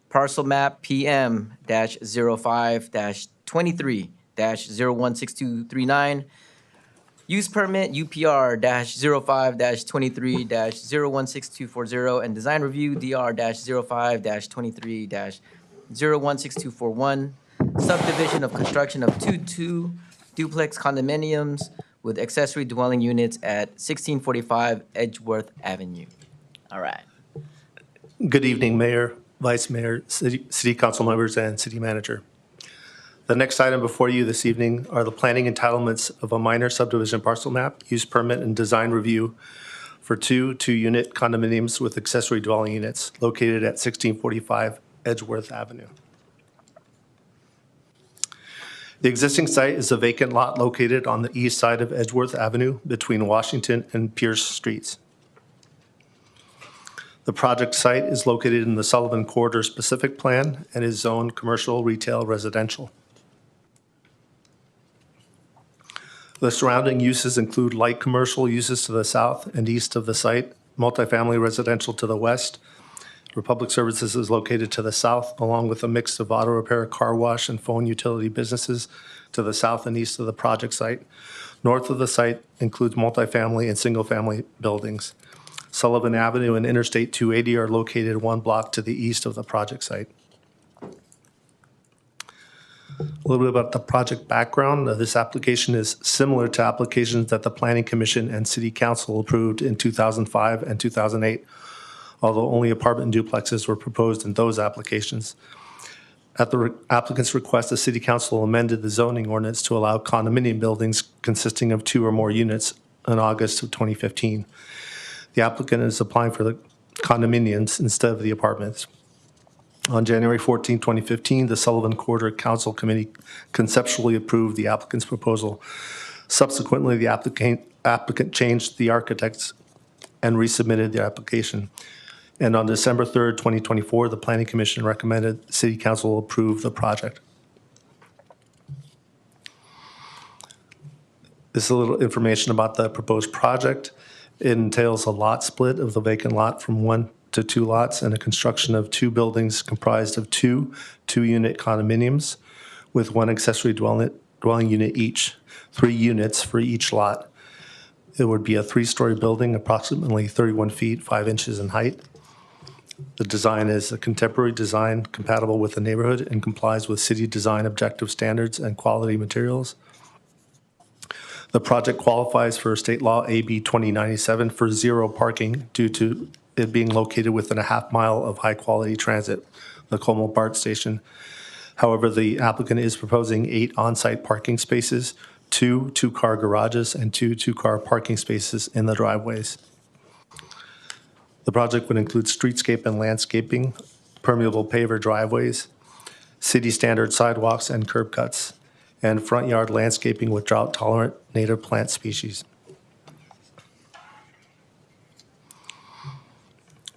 parcel map PM-05-23-016239. Use permit UPR-05-23-016240 and design review DR-05-23-016241. Subdivision of construction of two duplex condominiums with accessory dwelling units at 1645 Edgeworth Avenue. All right. Good evening, Mayor, Vice Mayor, City Council members, and City Manager. The next item before you this evening are the planning entitlements of a minor subdivision parcel map, use permit, and design review for two-unit condominiums with accessory dwelling units located at 1645 Edgeworth Avenue. The existing site is a vacant lot located on the east side of Edgeworth Avenue between Washington and Pierce Streets. The project site is located in the Sullivan Corridor Specific Plan and is zoned commercial, retail, residential. The surrounding uses include light commercial uses to the south and east of the site, multifamily residential to the west. Republic Services is located to the south, along with a mix of auto repair, car wash, and phone utility businesses to the south and east of the project site. North of the site includes multifamily and single-family buildings. Sullivan Avenue and Interstate 280 are located 1 block to the east of the project site. A little bit about the project background. This application is similar to applications that the Planning Commission and City Council approved in 2005 and 2008, although only apartment duplexes were proposed in those applications. At the applicant's request, the City Council amended the zoning ordinance to allow condominium buildings consisting of 2 or more units in August of 2015. The applicant is applying for the condominiums instead of the apartments. On January 14, 2015, the Sullivan Corridor Council Committee conceptually approved the applicant's proposal. Subsequently, the applicant changed the architects and resubmitted the application. And on December 3rd, 2024, the Planning Commission recommended City Council approve the project. This is a little information about the proposed project. It entails a lot split of the vacant lot from 1 to 2 lots and a construction of 2 buildings comprised of 2 2-unit condominiums with 1 accessory dwelling unit each, 3 units for each lot. It would be a 3-story building, approximately 31 feet, 5 inches in height. The design is a contemporary design compatible with the neighborhood and complies with city design objective standards and quality materials. The project qualifies for State Law AB 2097 for 0 parking due to it being located within a half-mile of high-quality transit, the Como BART station. However, the applicant is proposing 8 on-site parking spaces, 2 two-car garages, and 2 two-car parking spaces in the driveways. The project would include streetscape and landscaping, permeable paver driveways, city standard sidewalks and curb cuts, and front yard landscaping with drought-tolerant native plant species.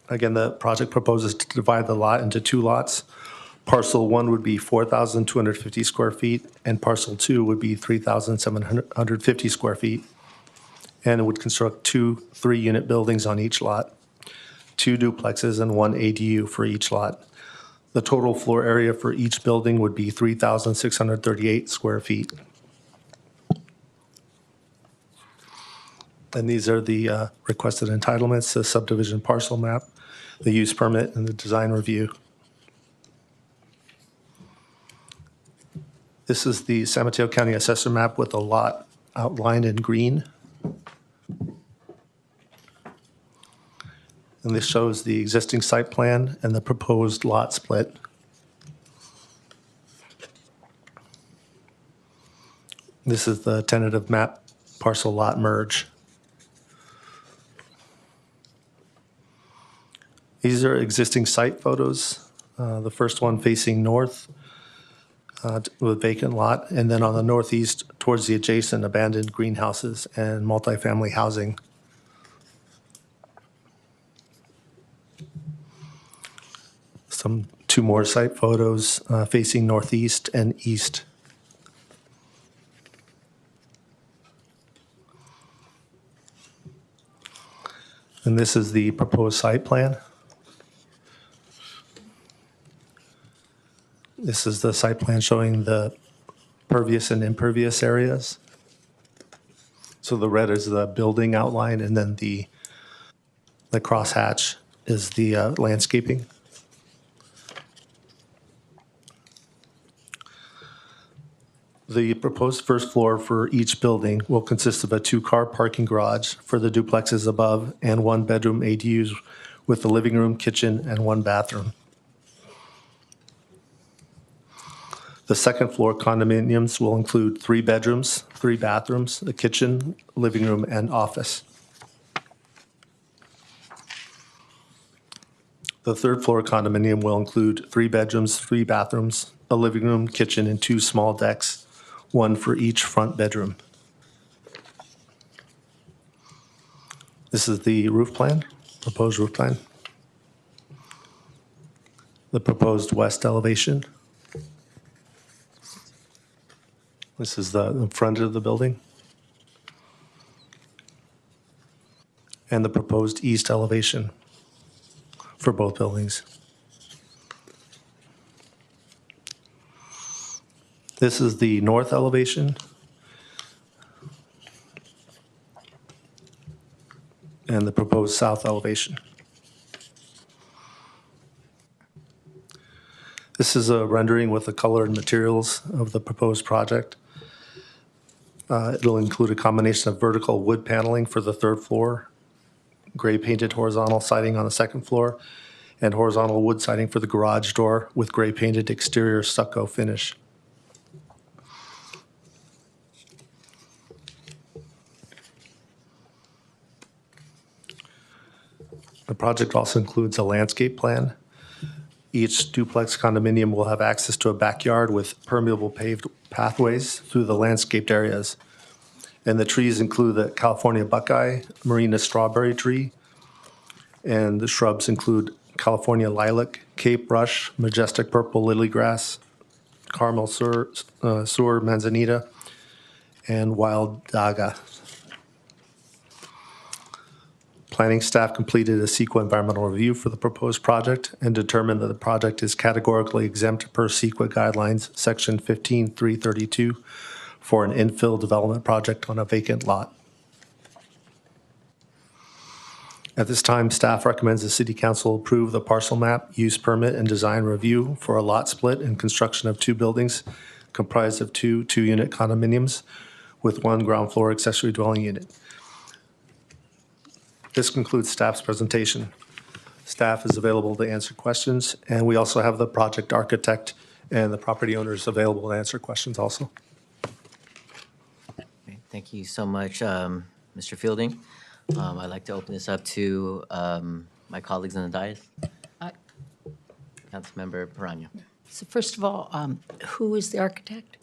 Again, the project proposes to divide the lot into 2 lots. Parcel 1 would be 4,250 square feet, and parcel 2 would be 3,750 square feet. And it would construct 2 3-unit buildings on each lot, 2 duplexes and 1 ADU for each lot. The total floor area for each building would be 3,638 square feet. And these are the requested entitlements, the subdivision parcel map, the use permit, and the design review. This is the San Mateo County Assessor map with a lot outlined in green. And this shows the existing site plan and the proposed lot split. This is the tentative map parcel lot merge. These are existing site photos. The first one facing north with vacant lot, and then on the northeast towards the adjacent abandoned greenhouses and multifamily housing. Some 2 more site photos facing northeast and east. And this is the proposed site plan. This is the site plan showing the pervious and impervious areas. So the red is the building outline, and then the crosshatch is the landscaping. The proposed first floor for each building will consist of a 2-car parking garage for the duplexes above and 1-bedroom ADUs with a living room, kitchen, and 1 bathroom. The second floor condominiums will include 3 bedrooms, 3 bathrooms, a kitchen, living room, and office. The third floor condominium will include 3 bedrooms, 3 bathrooms, a living room, kitchen, and 2 small decks, 1 for each front bedroom. This is the roof plan, proposed roof plan. The proposed west elevation. This is the front of the building. And the proposed east elevation for both buildings. This is the north elevation. And the proposed south elevation. This is a rendering with the color and materials of the proposed project. It'll include a combination of vertical wood paneling for the 3rd floor, gray painted horizontal siding on the 2nd floor, and horizontal wood siding for the garage door with gray painted exterior stucco finish. The project also includes a landscape plan. Each duplex condominium will have access to a backyard with permeable paved pathways through the landscaped areas. And the trees include the California buckeye, Marina strawberry tree, and the shrubs include California lilac, Cape rush, majestic purple lily grass, Carmel sur manzanita, and Wild Daga. Planning staff completed a CEQA environmental review for the proposed project and determined that the project is categorically exempt per CEQA guidelines, section 15332, for an infill development project on a vacant lot. At this time, staff recommends the City Council approve the parcel map, use permit, and design review for a lot split and construction of 2 buildings comprised of 2 two-unit condominiums with 1 ground floor accessory dwelling unit. This concludes staff's presentation. Staff is available to answer questions, and we also have the project architect and the property owners available to answer questions also. Okay, thank you so much, Mr. Fielding. I'd like to open this up to my colleagues on the dais. Councilmember Perano. So first of all, who is the architect?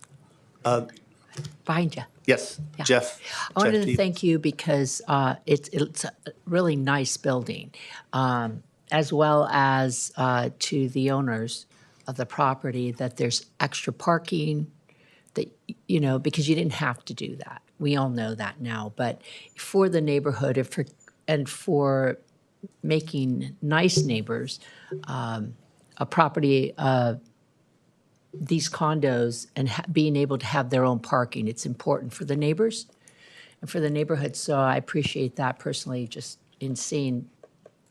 Behind you. Yes, Yeah. Jeff. I wanted Jeff to Deep. thank you because it's a really nice building, as well as to the owners of the property that there's extra parking, that, you know, because you didn't have to do that. We all know that now. But for the neighborhood and for making nice neighbors, a property these condos and being able to have their own parking. It's important for the neighbors and for the neighborhood. So I appreciate that personally, just in seeing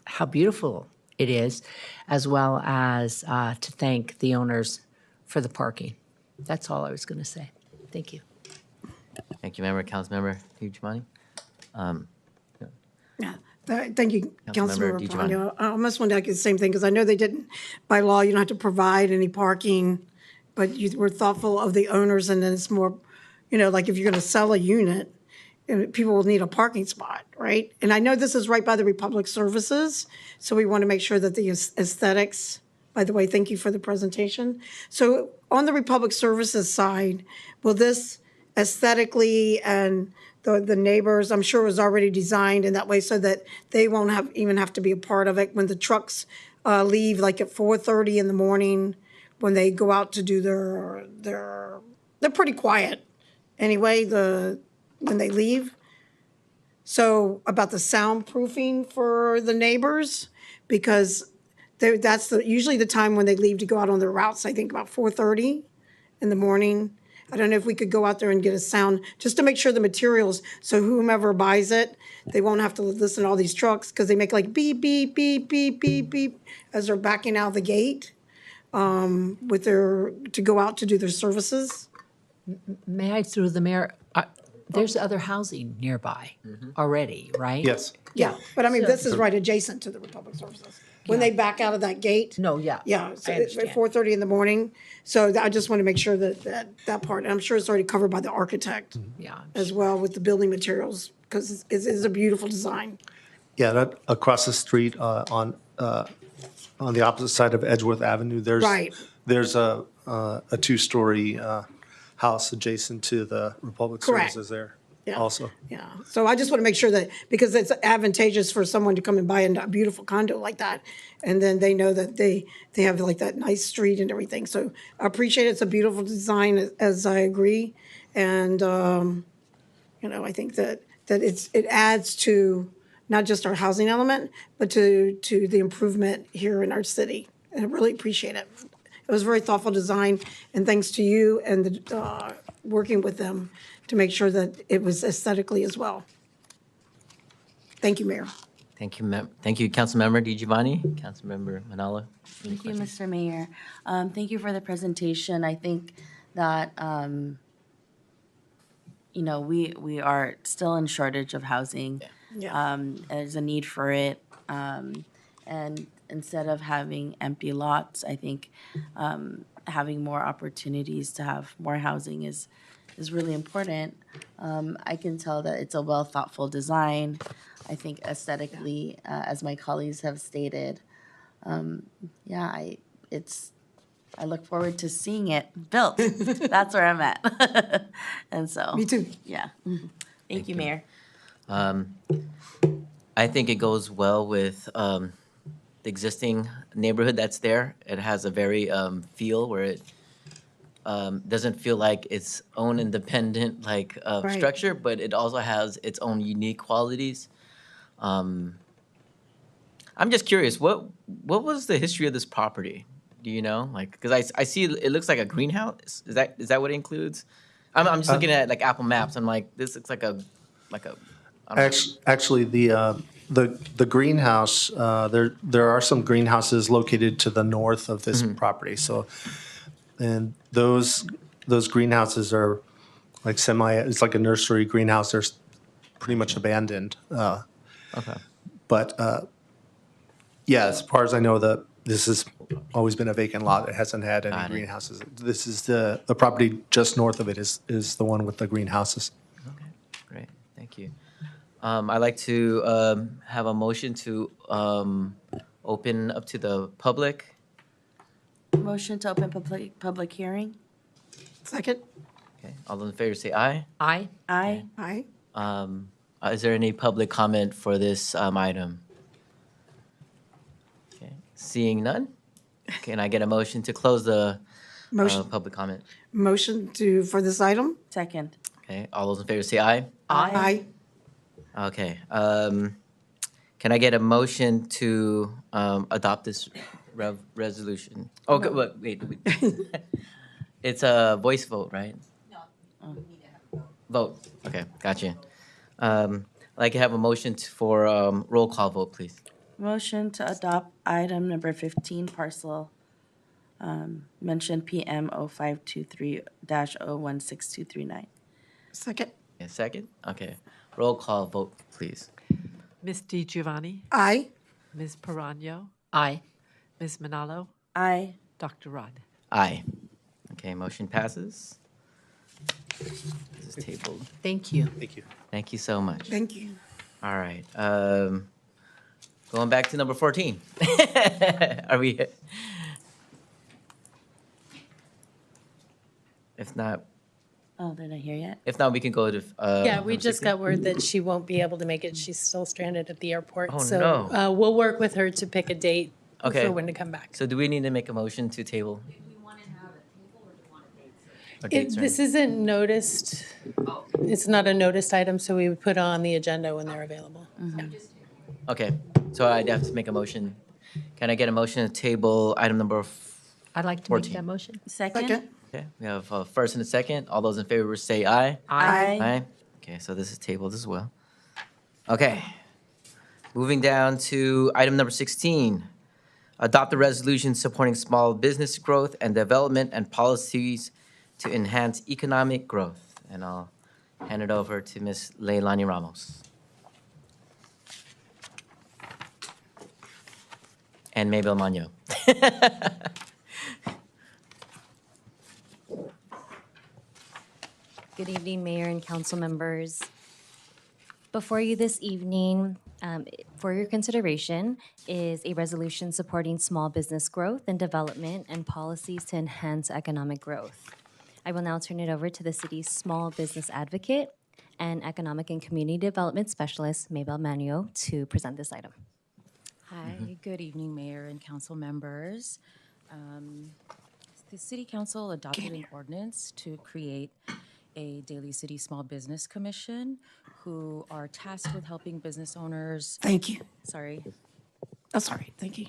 how beautiful it is, as well as to thank the owners for the parking. That's all I was going to say. Thank you. Thank you, Councilmember DiGiovanni. Yeah, thank you, Councilmember Councilmember DiGiovanni. Perano. I almost wanted to ask you the same thing, because I know they didn't, by law, you don't have to provide any parking, but you were thoughtful of the owners, and then it's more, you know, like if you're going to sell a unit, and people will need a parking spot, right? And I know this is right by the Republic Services, so we want to make sure that the aesthetics, by the way, thank you for the presentation. So on the Republic Services side, will this aesthetically and the neighbors, I'm sure, was already designed in that way so that they won't even have to be a part of it when the trucks leave, like at 4:30 in the morning, when they go out to do they're pretty quiet anyway, when they leave. So about the soundproofing for the neighbors, because that's usually the time when they leave to go out on their routes, I think about 4:30 in the morning. I don't know if we could go out there and get a sound, just to make sure the materials, so whomever buys it, they won't have to listen to all these trucks, because they make like beep, beep, beep, beep, beep, beep, as they're backing out the gate to go out to do their services. May I, through the mayor, there's other housing nearby already, right? Yes. Yeah, but I mean, this is right adjacent to the Republic Services. When they back out of that gate. No, yeah. Yeah, so I it's at understand. 4:30 in the morning. So I just want to make sure that part, and I'm sure it's already covered by the architect Yeah. as well with the building materials, because it is a beautiful design. Yeah, that across the street on the opposite side of Edgeworth Avenue, Right. there's a 2-story house adjacent to the Republic Correct. Services there Yeah. also. Yeah, so I just want to make sure that, because it's advantageous for someone to come and buy a beautiful condo like that, and then they know that they have like that nice street and everything. So I appreciate it. It's a beautiful design, as I agree. And, you know, I think that it adds to not just our housing element, but to the improvement here in our city. And I really appreciate it. It was a very thoughtful design, and thanks to you and working with them to make sure that it was aesthetically as well. Thank you, Mayor. Thank you, thank you, Councilmember DiGiovanni. Councilmember Manalo. Thank you, Mr. Mayor. Thank you for the presentation. I think that, you know, we are still in shortage of housing. Yeah. There's a need for it. And instead of having empty lots, I think having more opportunities to have more housing is really important. I can tell that it's a well thoughtful design. I think aesthetically, as my colleagues have stated, I look forward to seeing it built. That's where I'm at. And so. Me too. Yeah. Thank you, Mayor. I think it goes well with the existing neighborhood that's there. It has a very feel where it doesn't feel like its own independent Right. structure, but it also has its own unique qualities. I'm just curious, what was the history of this property? Do you know? Like, because I see it looks like a greenhouse. Is that what it includes? I'm just looking at like Apple Maps. I'm like, this looks like a I don't know. Actually, the greenhouse, there are some greenhouses located to the north of this property. So, and those greenhouses are like it's like a nursery greenhouse. They're pretty much abandoned. Okay. But yeah, as far as I know, this has always been a vacant lot. It hasn't had any Got it. greenhouses. This is the property just north of it is the one with the greenhouses. Okay. Great. Thank you. I'd like to have a motion to open up to the public. Motion to open public hearing? Second? Okay. All those in favor say aye. Aye. Aye. Aye. Is there any public comment for this item? Okay. Seeing none, can I get a motion to close the Motion, public comment? motion for this item? Second. Okay. All those in favor say aye. Aye. Okay. Can I get a motion to adopt this resolution? Oh, wait. It's a voice vote, right? No, we need to have a vote. Vote. Okay, gotcha. I'd like to have a motion for roll call vote, please. Motion to adopt item number 15, parcel mentioned PM 0523-016239. Second? A second? Okay. Roll call vote, please. Ms. DiGiovanni, Aye. Ms. Perano, Aye. Ms. Manalo, Aye. Dr. Rod. Aye. Okay, motion passes. This is tabled. Thank you. Thank you. Thank you so much. Thank you. All right. Going back to number 14. Are we? If not, Oh, they're not here yet? we can go to. Yeah, we number just 16. got word that she won't be able to make it. She's still stranded at the airport. Oh, So no. we'll work with her to pick a date Okay. for when to come back. So do we need to make a motion to table? Do we want to have a table or do you want a date? Or dates or This isn't noticed. It's not a noticed item, so we would put on the agenda when they're available. Okay, so I'd have to make a motion. Can I get a motion to table item number? I'd like to make 14. that motion. Second? Second? Okay, we have a first and a second. All those in favor say aye. Aye. Aye. Okay, so this is tabled as well. Okay. Moving down to item number 16. Adopt a resolution supporting small business growth and development and policies to enhance economic growth. And I'll hand it over to Ms. Leilani Ramos. And Mabel Mano. Good evening, Mayor and council members. Before you this evening, for your consideration, is a resolution supporting small business growth and development and policies to enhance economic growth. I will now turn it over to the city's small business advocate and economic and community development specialist, Mabel Mano, to present this item. Hi, good evening, Mayor and council members. The City Council adopted an ordinance to create a Daly City Small Business Commission who are tasked with helping business owners, Thank you. That's all right, thank you.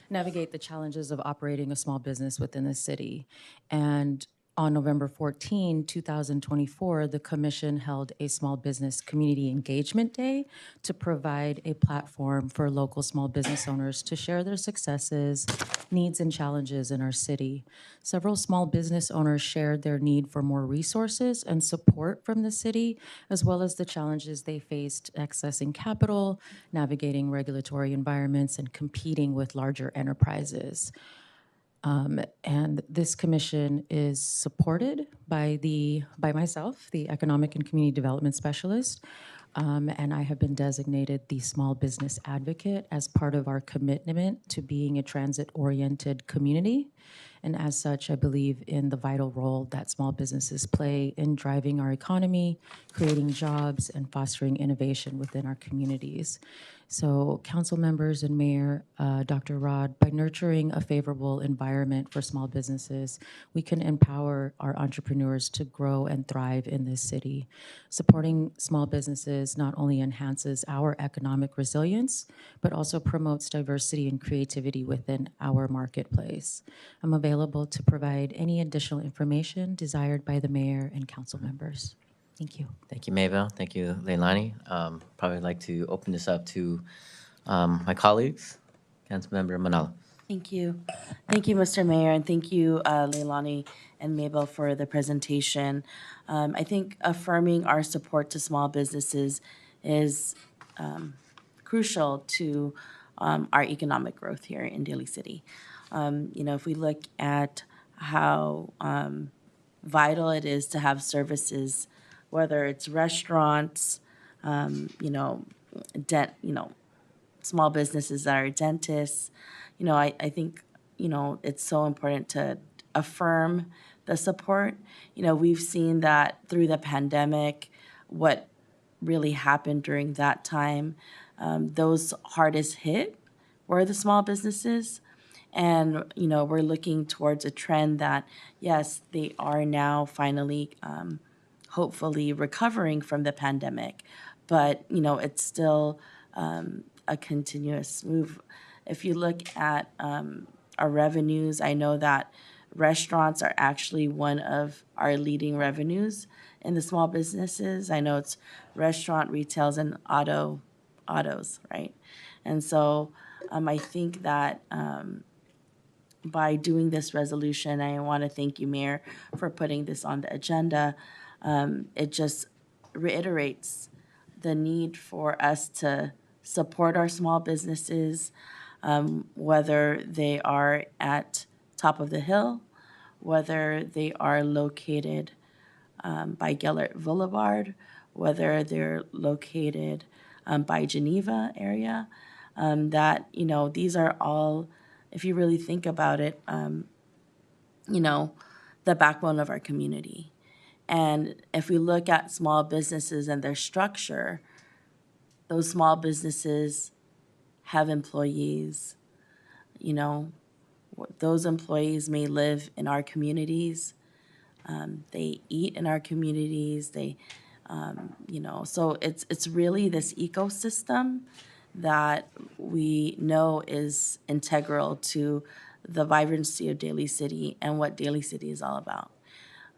Navigate the challenges of operating a small business within the city. And on November 14, 2024, the commission held a small business community engagement day to provide a platform for local small business owners to share their successes, needs, and challenges in our city. Several small business owners shared their need for more resources and support from the city, as well as the challenges they faced accessing capital, navigating regulatory environments, and competing with larger enterprises. And this commission is supported by myself, the Economic and Community Development Specialist, and I have been designated the Small Business Advocate as part of our commitment to being a transit-oriented community. And as such, I believe in the vital role that small businesses play in driving our economy, creating jobs, and fostering innovation within our communities. So council members and Mayor Dr. Rod, by nurturing a favorable environment for small businesses, we can empower our entrepreneurs to grow and thrive in this city. Supporting small businesses not only enhances our economic resilience, but also promotes diversity and creativity within our marketplace. I'm available to provide any additional information desired by the mayor and council members. Thank you. Thank you, Mabel. Thank you, Leilani. Probably like to open this up to my colleagues. Councilmember Manalo. Thank you. Thank you, Mr. Mayor, and thank you, Leilani and Mabel, for the presentation. I think affirming our support to small businesses is crucial to our economic growth here in Daly City. If we look at how vital it is to have services, whether it's restaurants, small businesses that are dentists, I think, it's so important to affirm the support. We've seen that through the pandemic, what really happened during that time. Those hardest hit were the small businesses. And, we're looking towards a trend that, yes, they are now finally, hopefully recovering from the pandemic, but, it's still a continuous move. If you look at our revenues, I know that restaurants are actually one of our leading revenues in the small businesses. I know it's restaurant, retails, and autos, right? And so I think that by doing this resolution, I want to thank you, Mayor, for putting this on the agenda. It just reiterates the need for us to support our small businesses, whether they are at top of the hill, whether they are located by Gellert Boulevard, whether they're located by Geneva area, that, these are all, if you really think about it, the backbone of our community. And if we look at small businesses and their structure, those small businesses have employees. Those employees may live in our communities. They eat in our communities. So it's really this ecosystem that we know is integral to the vibrancy of Daly City and what Daly City is all about.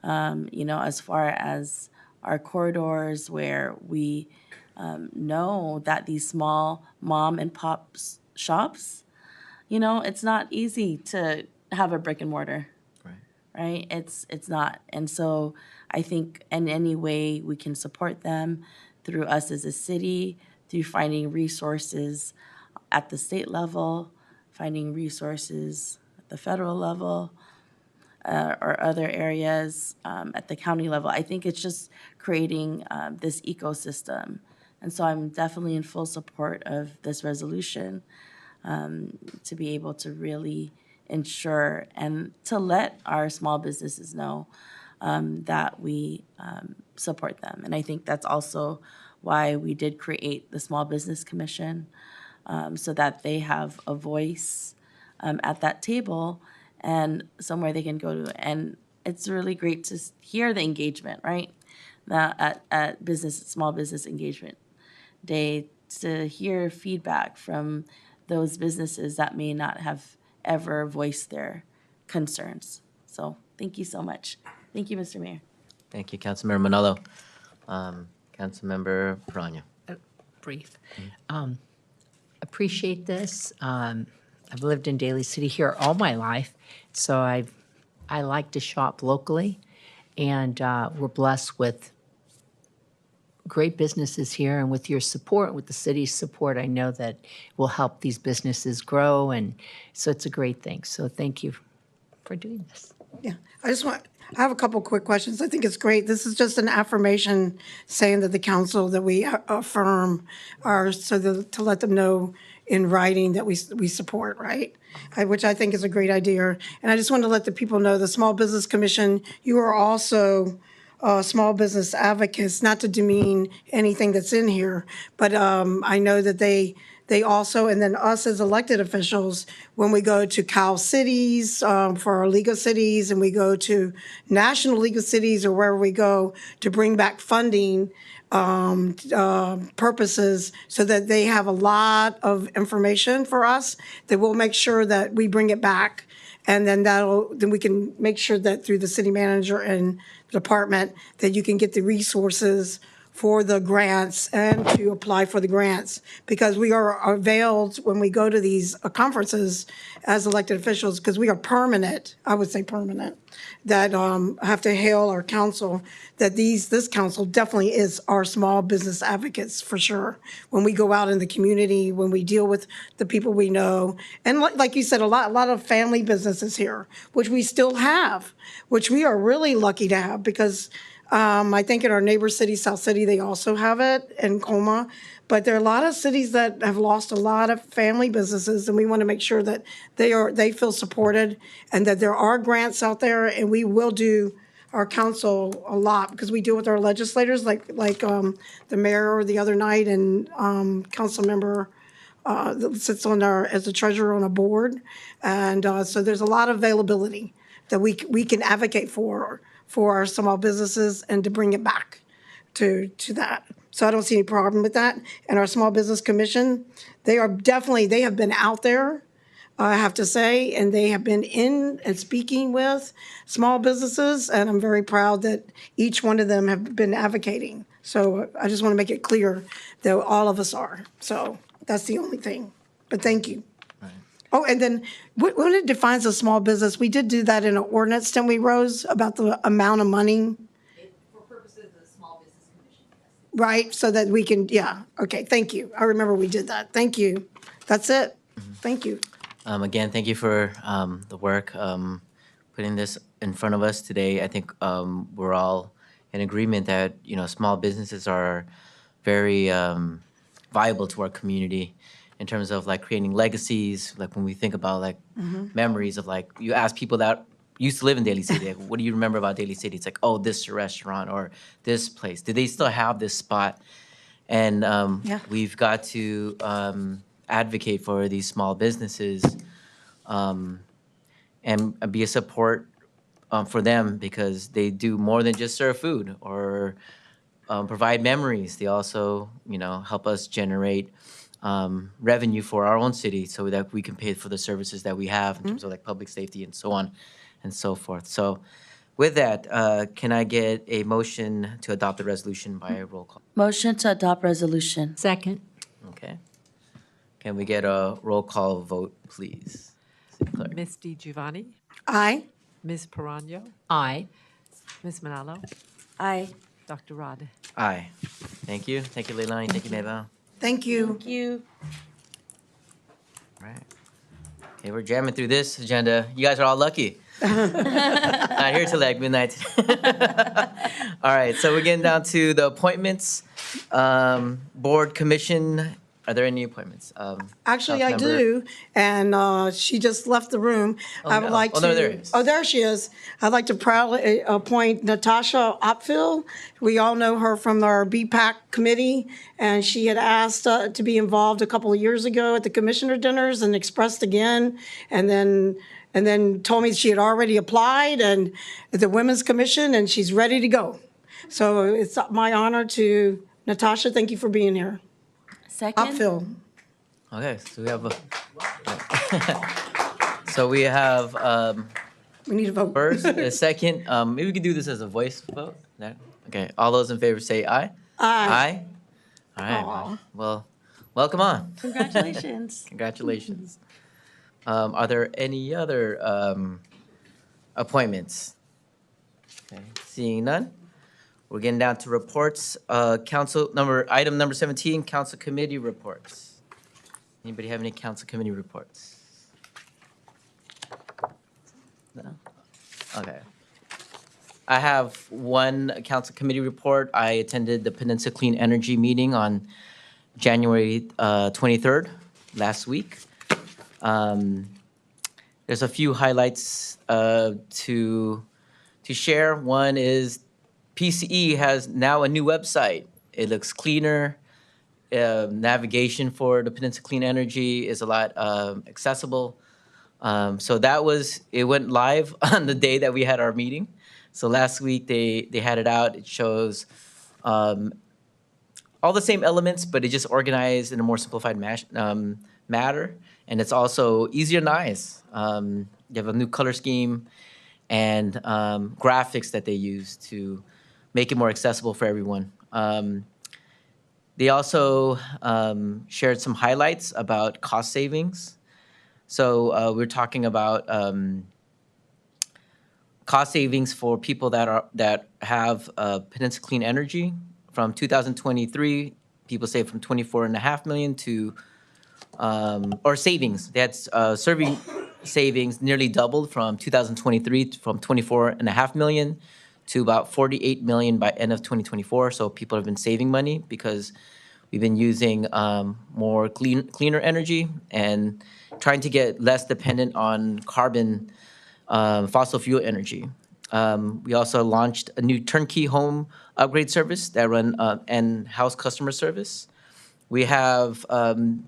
As far as our corridors where we know that these small mom and pop shops, it's not easy to have a brick and mortar, right? It's not. And so I think in any way we can support them through us as a city, through finding resources at the state level, finding resources at the federal level, or other areas at the county level. I think it's just creating this ecosystem. And so I'm definitely in full support of this resolution to be able to really ensure and to let our small businesses know that we support them. And I think that's also why we did create the Small Business Commission, so that they have a voice at that table and somewhere they can go to. And it's really great to hear the engagement, right? Now at Small Business Engagement Day, to hear feedback from those businesses that may not have ever voiced their concerns. So thank you so much. Thank you, Mr. Mayor. Thank you, Councilmember Manalo. Councilmember Perano. Brief. Appreciate this. I've lived in Daly City here all my life, so I like to shop locally, and we're blessed with great businesses here, and with your support, with the city's support, I know that will help these businesses grow, and so it's a great thing. So thank you for doing this. Yeah, I have a couple quick questions. I think it's great. This is just an affirmation saying that the council, that we affirm to let them know in writing that we support, right? Which I think is a great idea. And I just want to let the people know, the Small Business Commission, you are also small business advocates, not to demean anything that's in here, but I know that they they also, and then us as elected officials, when we go to Cal cities for our League of Cities, and we go to National League of Cities or wherever we go to bring back funding purposes so that they have a lot of information for us, that we'll make sure that we bring it back. And then then we can make sure that through the city manager and department that you can get the resources for the grants and to apply for the grants. Because we are availed when we go to these conferences as elected officials, because we are permanent, I would say permanent, that have to hail our council, that this council definitely is our small business advocates for sure. When we go out in the community, when we deal with the people we know, and like you said, a lot of family businesses here, which we still have, which we are really lucky to have, because I think in our neighbor city, South City, they also have it, in Coma. But there are a lot of cities that have lost a lot of family businesses, and we want to make sure that they feel supported and that there are grants out there, and we will do our council a lot because we deal with our legislators, like the mayor the other night, and council member that sits on as a treasurer on a board. And so there's a lot of availability that we can advocate for our small businesses and to bring it back to that. So I don't see any problem with that. And our Small Business Commission, they have been out there, I have to say, and they have been in and speaking with small businesses, and I'm very proud that each one of them have been advocating. So I just want to make it clear that all of us are. So that's the only thing. But thank you. Oh, and then when it defines a small business, we did do that in an ordinance, didn't we, Rose, about the amount of money? For purposes of the Small Business Commission, yes. Right, so that we can, yeah, okay, thank you. I remember we did that. Thank you. That's it. Thank you. Again, thank you for the work putting this in front of us today. I think we're all in agreement that small businesses are very viable to our community in terms of like creating legacies. Like when we think about like memories of like you ask people that used to live in Daly City, like, what do you remember about Daly City? It's like, oh, this restaurant or this place. Do they still have this spot? And we've got to advocate for these small businesses and be a support for them because they do more than just serve food or provide memories. They also, help us generate revenue for our own city so that we can pay for the services that we have in terms of like public safety and so on and so forth. So with that, can I get a motion to adopt the resolution by a roll call? Motion to adopt resolution. Second. Okay. Can we get a roll call vote, please? City Clerk. Ms. DiGiovanni, Aye. Ms. Perano, Aye. Ms. Manalo, Aye. Dr. Rod. Aye. Thank you. Thank you, Leilani. Thank you, Maybell. Thank you. Thank you. All right. Okay, we're jamming through this agenda. You guys are all lucky. Not here till like midnight. All right, so we're getting down to the appointments. Board, commission, are there any appointments? Actually, I Councilmember- do, and she just left the room. I would no. like Oh, to. no, there is. Oh, there she is. I'd like to proudly appoint Natasha Opfield. We all know her from our BPAC committee, and she had asked to be involved a couple of years ago at the commissioner dinners and expressed again, and then told me she had already applied and at the Women's Commission, and she's ready to go. So it's my honor to Natasha. Thank you for being here. Second. Opfield. Okay, so we have so we have We need a vote. first, a second. Maybe we could do this as a voice vote. Okay, all those in favor say aye. Aye. All right. Aw. Well, welcome on. Congratulations. Congratulations. Are there any other appointments? Okay, seeing none, we're getting down to reports. Item number 17, council committee reports. Anybody have any council committee reports? No? Okay. I have one council committee report. I attended the Peninsula Clean Energy meeting on January 23rd, last week. There's a few highlights to share. One is PCE has now a new website. It looks cleaner. navigation for the Peninsula Clean Energy is a lot accessible. So it went live on the day that we had our meeting. So last week they had it out. It shows all the same elements, but it just organized in a more simplified matter. And it's also easier on the eyes. You have a new color scheme and graphics that they use to make it more accessible for everyone. They also shared some highlights about cost savings. So we're talking about cost savings for people that have Peninsula Clean Energy. From 2023, people saved from 24.5 million to or savings. That's serving savings nearly doubled from 2023 from 24.5 million to about 48 million by end of 2024. So people have been saving money because we've been using more cleaner energy and trying to get less dependent on carbon fossil fuel energy. We also launched a new turnkey home upgrade service that run in-house customer service. We have 45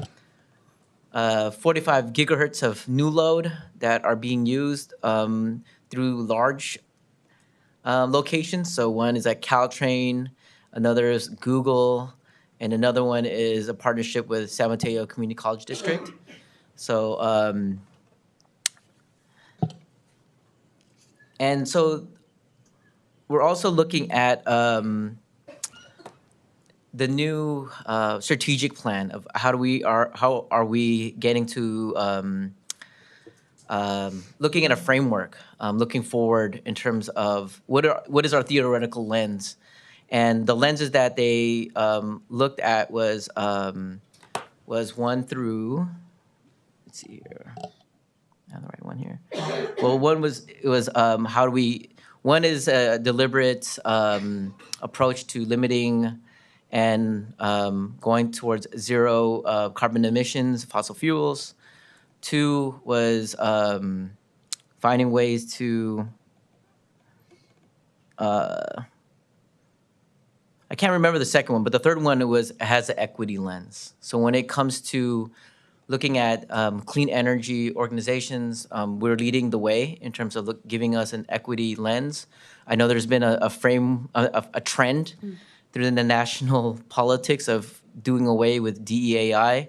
gigahertz of new load that are being used through large locations. So one is at Caltrain, another is Google, and another one is a partnership with San Mateo Community College District. So, and so we're also looking at the new strategic plan of how are we getting to looking at a framework, looking forward in terms of what is our theoretical lens, and the lenses that they looked at was 1 through, let's see here, I have the right one here. Well, one is a deliberate approach to limiting and going towards zero carbon emissions, fossil fuels. 2 was finding ways to, I can't remember the second one, but the third one has an equity lens. So when it comes to looking at clean energy organizations, we're leading the way in terms of giving us an equity lens. I know there's been a trend through the national politics of doing away with DEAI,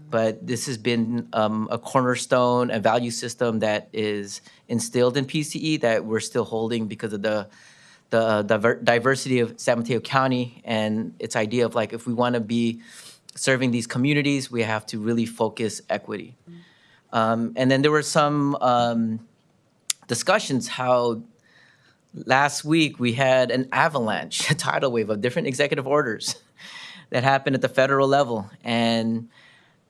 but this has been a cornerstone, a value system that is instilled in PCE that we're still holding because of the diversity of San Mateo County and its idea of like, if we want to be serving these communities, we have to really focus equity. And then there were some discussions how last week we had an avalanche, a tidal wave of different executive orders that happened at the federal level. And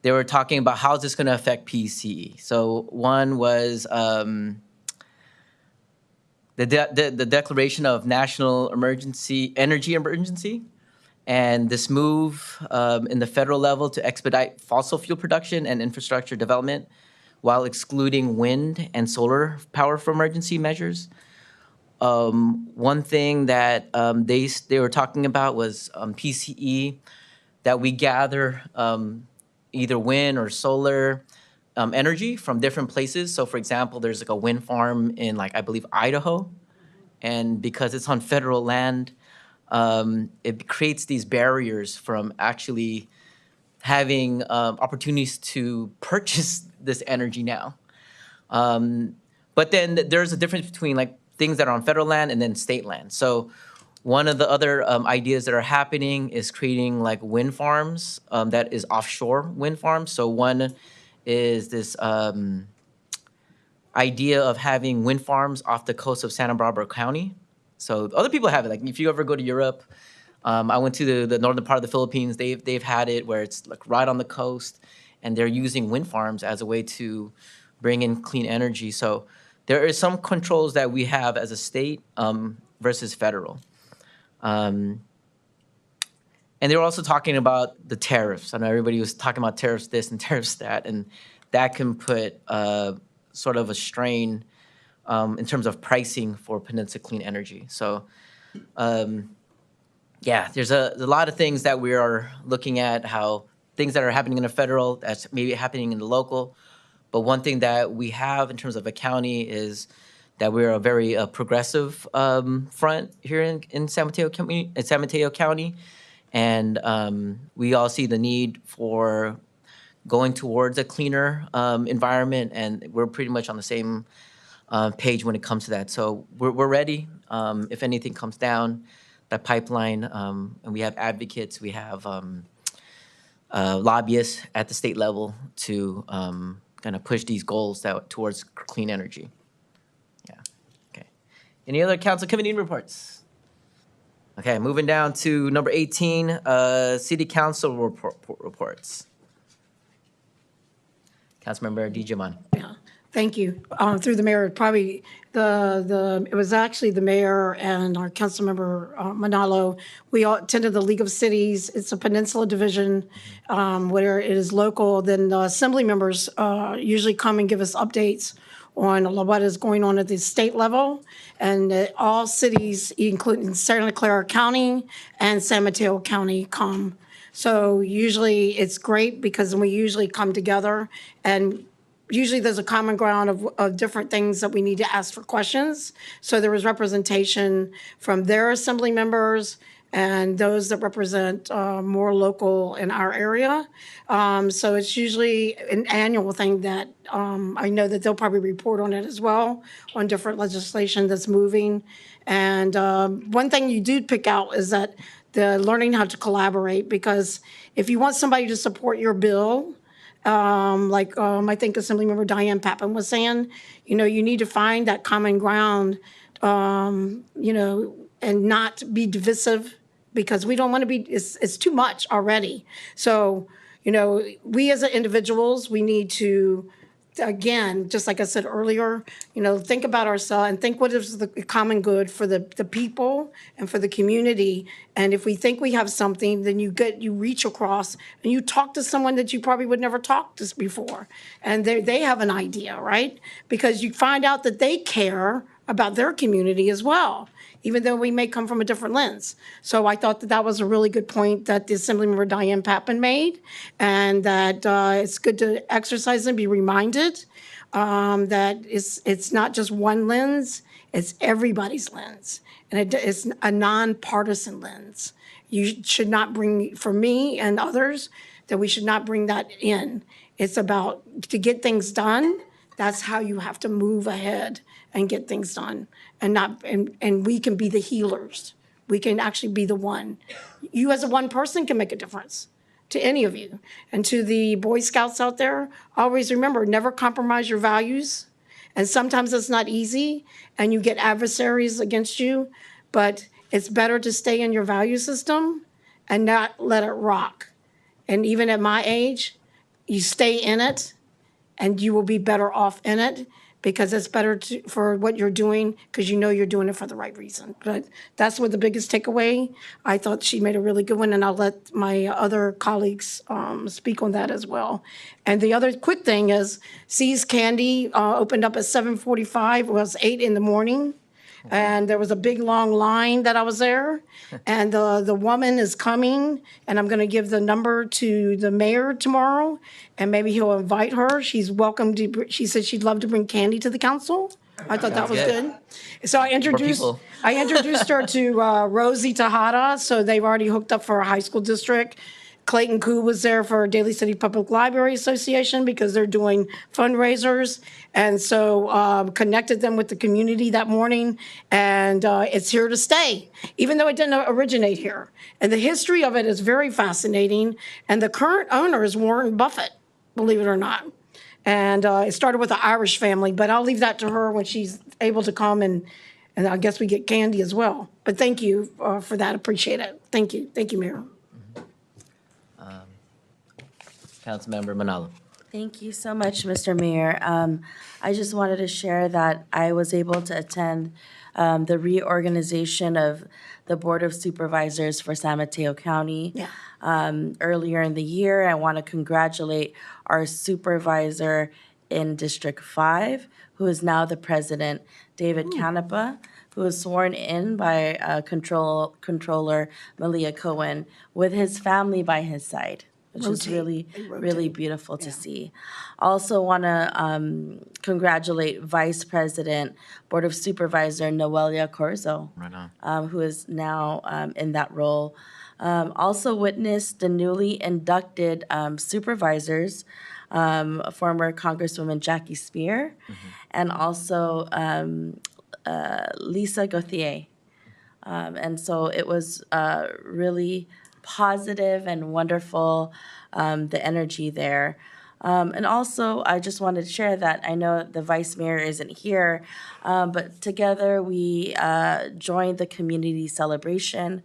they were talking about how is this going to affect PCE. So one was the declaration of national energy emergency, and this move in the federal level to expedite fossil fuel production and infrastructure development while excluding wind and solar power for emergency measures. One thing that they were talking about was PCE, that we gather either wind or solar energy from different places. So for example, there's like a wind farm in I believe Idaho, and because it's on federal land, it creates these barriers from actually having opportunities to purchase this energy now. But then there's a difference between things that are on federal land and then state land. So one of the other ideas that are happening is creating wind farms that is offshore wind farms. So one is this idea of having wind farms off the coast of Santa Barbara County. So other people have it. If you ever go to Europe, I went to the northern part of the Philippines. They've had it where it's right on the coast, and they're using wind farms as a way to bring in clean energy. So there are some controls that we have as a state versus federal. And they were also talking about the tariffs. I know everybody was talking about tariffs this and tariffs that, and that can put sort of a strain in terms of pricing for Peninsula Clean Energy. So yeah, there's a lot of things that we are looking at, how things that are happening in the federal, that's maybe happening in the local. But one thing that we have in terms of a county is that we're a very progressive front here in San Mateo County. And we all see the need for going towards a cleaner environment, and we're pretty much on the same page when it comes to that. So we're ready. If anything comes down that pipeline, and we have advocates, we have lobbyists at the state level to kind of push these goals towards clean energy. Yeah. Okay. Any other council committee reports? Okay, moving down to number 18, city council reports. Councilmember DiGiovanni. Thank you. Through the mayor, probably it was actually the mayor and our councilmember Manalo. We all attended the League of Cities. It's a peninsula division where it is local. Then the assembly members usually come and give us updates on what is going on at the state level. And all cities, including Santa Clara County and San Mateo County, come. So usually it's great because we usually come together, and usually there's a common ground of different things that we need to ask for questions. So there was representation from their assembly members and those that represent more local in our area. So it's usually an annual thing that I know that they'll probably report on it as well, on different legislation that's moving. And one thing you do pick out is that the learning how to collaborate, because if you want somebody to support your bill, I think Assemblymember Diane Pappen was saying, you need to find that common ground, and not be divisive, because we don't want to be, it's too much already. So, we as individuals, we need to, again, just like I said earlier, think about ourselves and think what is the common good for the people and for the community. And if we think we have something, then you reach across and you talk to someone that you probably would never talk to before. And they have an idea, right? Because you find out that they care about their community as well, even though we may come from a different lens. So I thought that was a really good point that the Assemblymember Diane Pappen made, and that it's good to exercise and be reminded that it's not just one lens, it's everybody's lens. And it's a nonpartisan lens. You should not bring, for me and others, that we should not bring that in. It's about to get things done. That's how you have to move ahead and get things done, and we can be the healers. We can actually be the one. You as a one person can make a difference to any of you. And to the Boy Scouts out there, always remember, never compromise your values. And sometimes it's not easy, and you get adversaries against you, but it's better to stay in your value system and not let it rock. And even at my age, you stay in it, and you will be better off in it, because it's better for what you're doing, because you're doing it for the right reason. But that's what the biggest takeaway. I thought she made a really good one, and I'll let my other colleagues speak on that as well. And the other quick thing is, C's Candy opened up at 7:45. It was 8 in the morning. And there was a big, long line that I was there. And the woman is coming, and I'm going to give the number to the mayor tomorrow, and maybe he'll invite her. She's welcome to, she said she'd love to bring candy to the council. I thought that was good. So I introduced her to Rosie Tejada, so they've already hooked up for a high school district. Clayton Koo was there for Daly City Public Library Association because they're doing fundraisers. And so connected them with the community that morning. And it's here to stay, even though it didn't originate here. And the history of it is very fascinating. And the current owner is Warren Buffett, believe it or not. And it started with the Irish family, but I'll leave that to her when she's able to come, and I guess we get candy as well. But thank you for that. Appreciate it. Thank you. Thank you, Mayor. Councilmember Manalo. Thank you so much, Mr. Mayor. I just wanted to share that I was able to attend the reorganization of the Board of Supervisors for San Mateo County earlier in the year. I want to congratulate our supervisor in District 5, who is now the president, David Canepa, who was sworn in by Controller Malia Cohen with his family by his side, which is really, really beautiful to see. Also want to congratulate Vice President, Board of Supervisor Noelia Corzo, Right on. who is now in that role. Also witnessed the newly inducted supervisors, former Congresswoman Jackie Spear, and also Lisa Gauthier. And so it was really positive and wonderful, the energy there. And also, I just wanted to share that I know the vice mayor isn't here, but together we joined the community celebration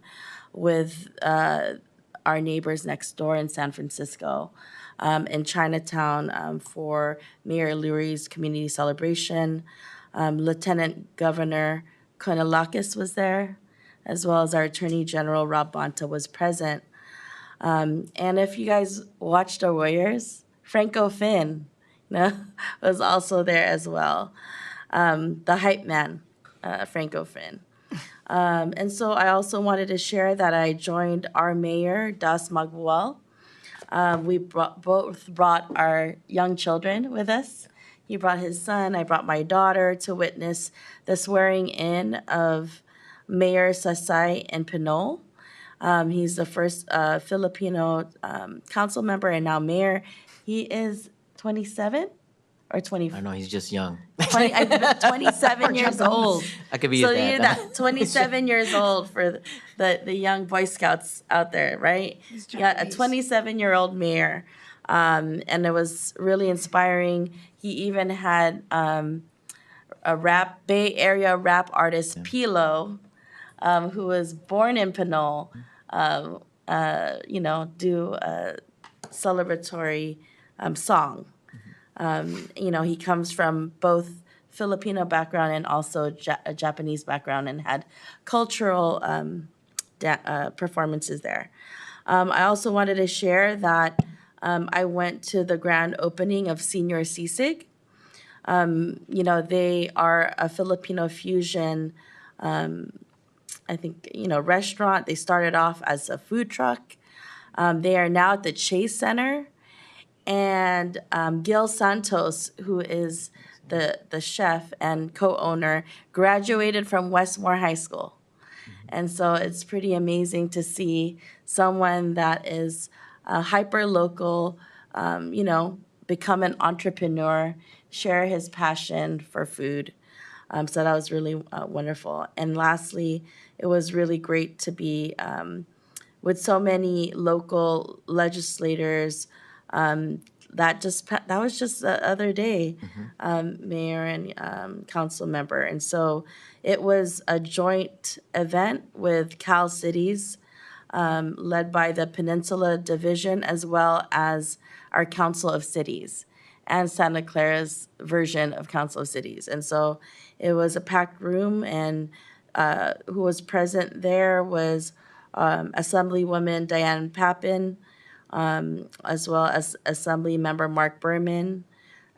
with our neighbors next door in San Francisco, in Chinatown, for Mayor Lurie's community celebration. Lieutenant Governor Konalakis was there, as well as our Attorney General Rob Bonta was present. And if you guys watched our Warriors, Franco Finn, was also there as well. The hype man, Franco Finn. And so I also wanted to share that I joined our mayor, Das Magbual. We both brought our young children with us. He brought his son, I brought my daughter to witness the swearing in of Mayor Sasay in Pinol. He's the first Filipino council member and now mayor. He is 27 or 20. I know he's just young. 27 years old. I could be So his you're dad. that 27 years old for the young Boy Scouts out there, right? You got a 27-year-old mayor, and it was really inspiring. He even had a Bay Area rap artist, Pilo, who was born in Pinol, do a celebratory song. He comes from both Filipino background and also a Japanese background and had cultural performances there. I also wanted to share that I went to the grand opening of Senior Sisig. They are a Filipino fusion, restaurant. They started off as a food truck. They are now at the Chase Center. And Gil Santos, who is the chef and co-owner, graduated from Westmore High School. And so it's pretty amazing to see someone that is hyper-local, become an entrepreneur, share his passion for food. So that was really wonderful. And lastly, it was really great to be with so many local legislators. That was just the other day, mayor and council member. And so it was a joint event with Cal Cities, led by the Peninsula Division, as well as our Council of Cities and Santa Clara's version of Council of Cities. And so it was a packed room, and who was present there was Assemblywoman Diane Papin, as well as Assembly Member Mark Berman,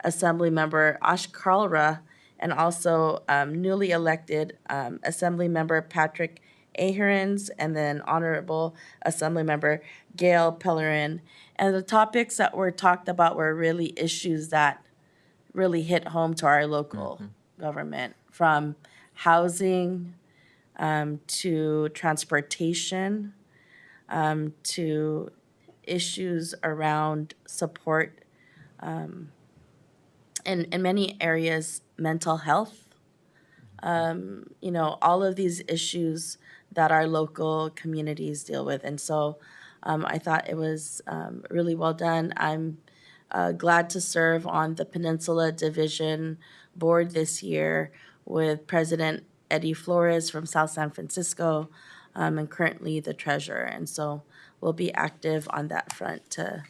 Assembly Member Ash Karlra, and also newly elected Assembly Member Patrick Ahrens, and then Honorable Assembly Member Gail Pellerin. And the topics that were talked about were really issues that really hit home to our local government, from housing to transportation to issues around support, in many areas, mental health, all of these issues that our local communities deal with. And so I thought it was really well done. I'm glad to serve on the Peninsula Division Board this year with President Eddie Flores from South San Francisco, and currently the treasurer. And so we'll be active on that front to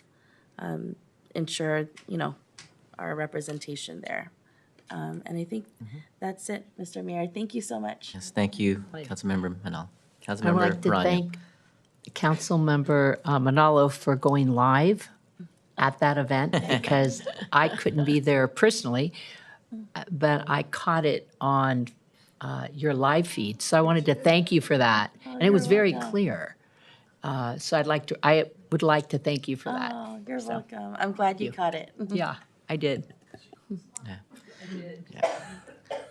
ensure, our representation there. And I think that's it, Mr. Mayor. Thank you so much. Yes, thank you, Councilmember Manal. I would Councilmember like to Rania. thank Councilmember Manalo for going live at that event, because I couldn't be there personally, but I caught it on your live feed. So I wanted to thank you for that. And it was very clear. So I would like to thank you for that. Oh, you're welcome. I'm glad you caught it. Yeah, I did.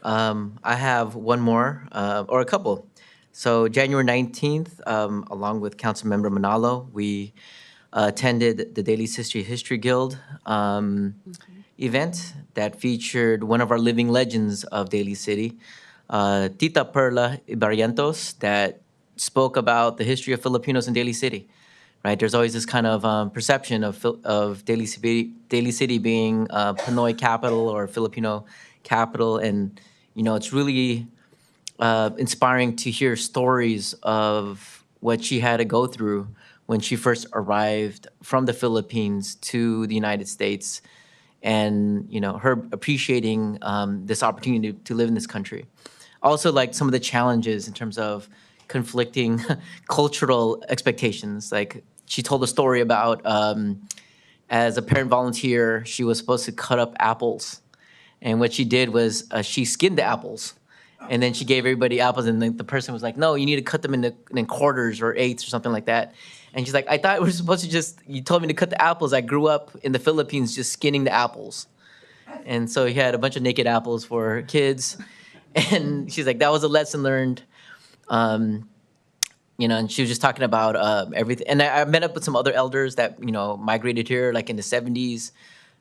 I have one more, or a couple. So January 19th, along with Councilmember Manalo, we attended the Daly History Guild event that featured one of our living legends of Daly City, Tita Perla Ibarrientos, that spoke about the history of Filipinos in Daly City. Right, there's always this kind of perception of Daly City being Pinoy capital or Filipino capital, and it's really inspiring to hear stories of what she had to go through when she first arrived from the Philippines to the United States, and her appreciating this opportunity to live in this country. Also, like some of the challenges in terms of conflicting cultural expectations. Like she told a story about as a parent volunteer, she was supposed to cut up apples, and what she did was she skinned the apples. And then she gave everybody apples, and the person was like, "No, you need to cut them in quarters or eighths or something like that." And she's like, "I thought we were supposed to you told me to cut the apples. I grew up in the Philippines just skinning the apples." And so he had a bunch of naked apples for kids. And she's like, that was a lesson learned. And she was just talking about everything. And I met up with some other elders that, migrated here like in the 70s,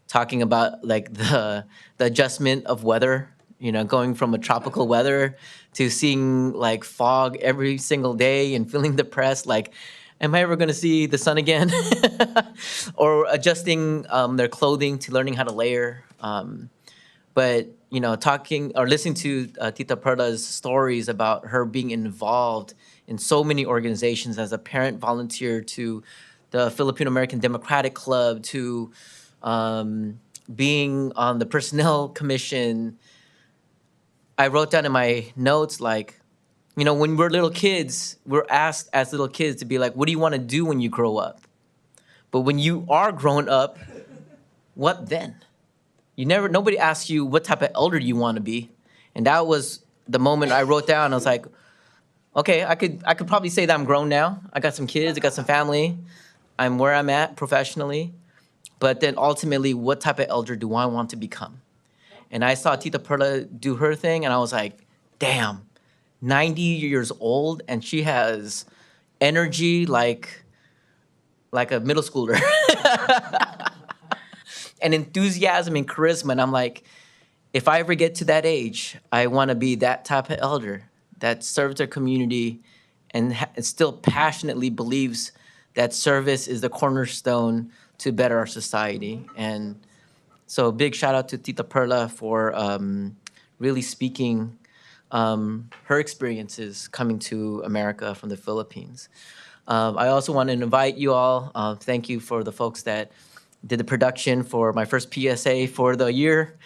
talking about like the adjustment of weather. Going from a tropical weather to seeing like fog every single day and feeling depressed, like, am I ever going to see the sun again? Or adjusting their clothing to learning how to layer. But, talking or listening to Tita Perla's stories about her being involved in so many organizations as a parent volunteer to the Filipino American Democratic Club, to being on the Personnel Commission, I wrote down in my notes, like, when we're little kids, we're asked as little kids to be like, what do you want to do when you grow up? But when you are grown up, what then? Nobody asks you what type of elder you want to be. And that was the moment I wrote down. I was like, okay, I could probably say that I'm grown now. I got some kids, I got some family. I'm where I'm at professionally. But then ultimately, what type of elder do I want to become? And I saw Tita Perla do her thing, and I was like, damn, 90 years old, and she has energy like a middle schooler. And enthusiasm and charisma. And I'm like, if I ever get to that age, I want to be that type of elder that serves their community and still passionately believes that service is the cornerstone to better our society. And so big shout out to Tita Perla for really speaking her experiences coming to America from the Philippines. I also want to invite you all, thank you for the folks that did the production for my first PSA for the year.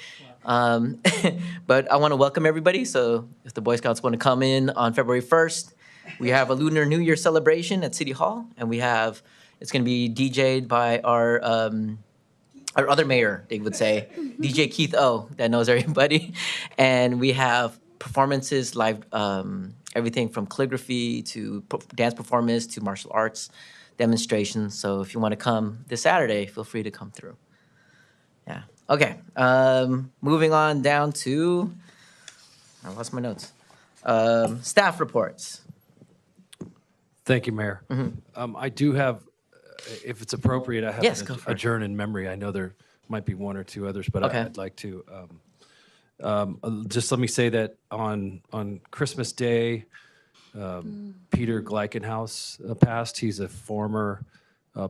But I want to welcome everybody. So if the Boy Scouts want to come in on February 1st, we have a Lunar New Year celebration at City Hall, and it's going to be DJ'd by our other mayor, they would say, DJ Keith O, that knows everybody. And we have performances, live, everything from calligraphy to dance performance to martial arts demonstrations. So if you want to come this Saturday, feel free to come through. Yeah. Okay. Moving on down to, I lost my notes. Staff reports. Thank you, Mayor. I do have, if it's appropriate, I have Yes, go for it. adjourn in memory. I know there might be one or two others, but Okay. I'd like to. Just let me say that on Christmas Day, Peter Gleichenhaus passed. He's a former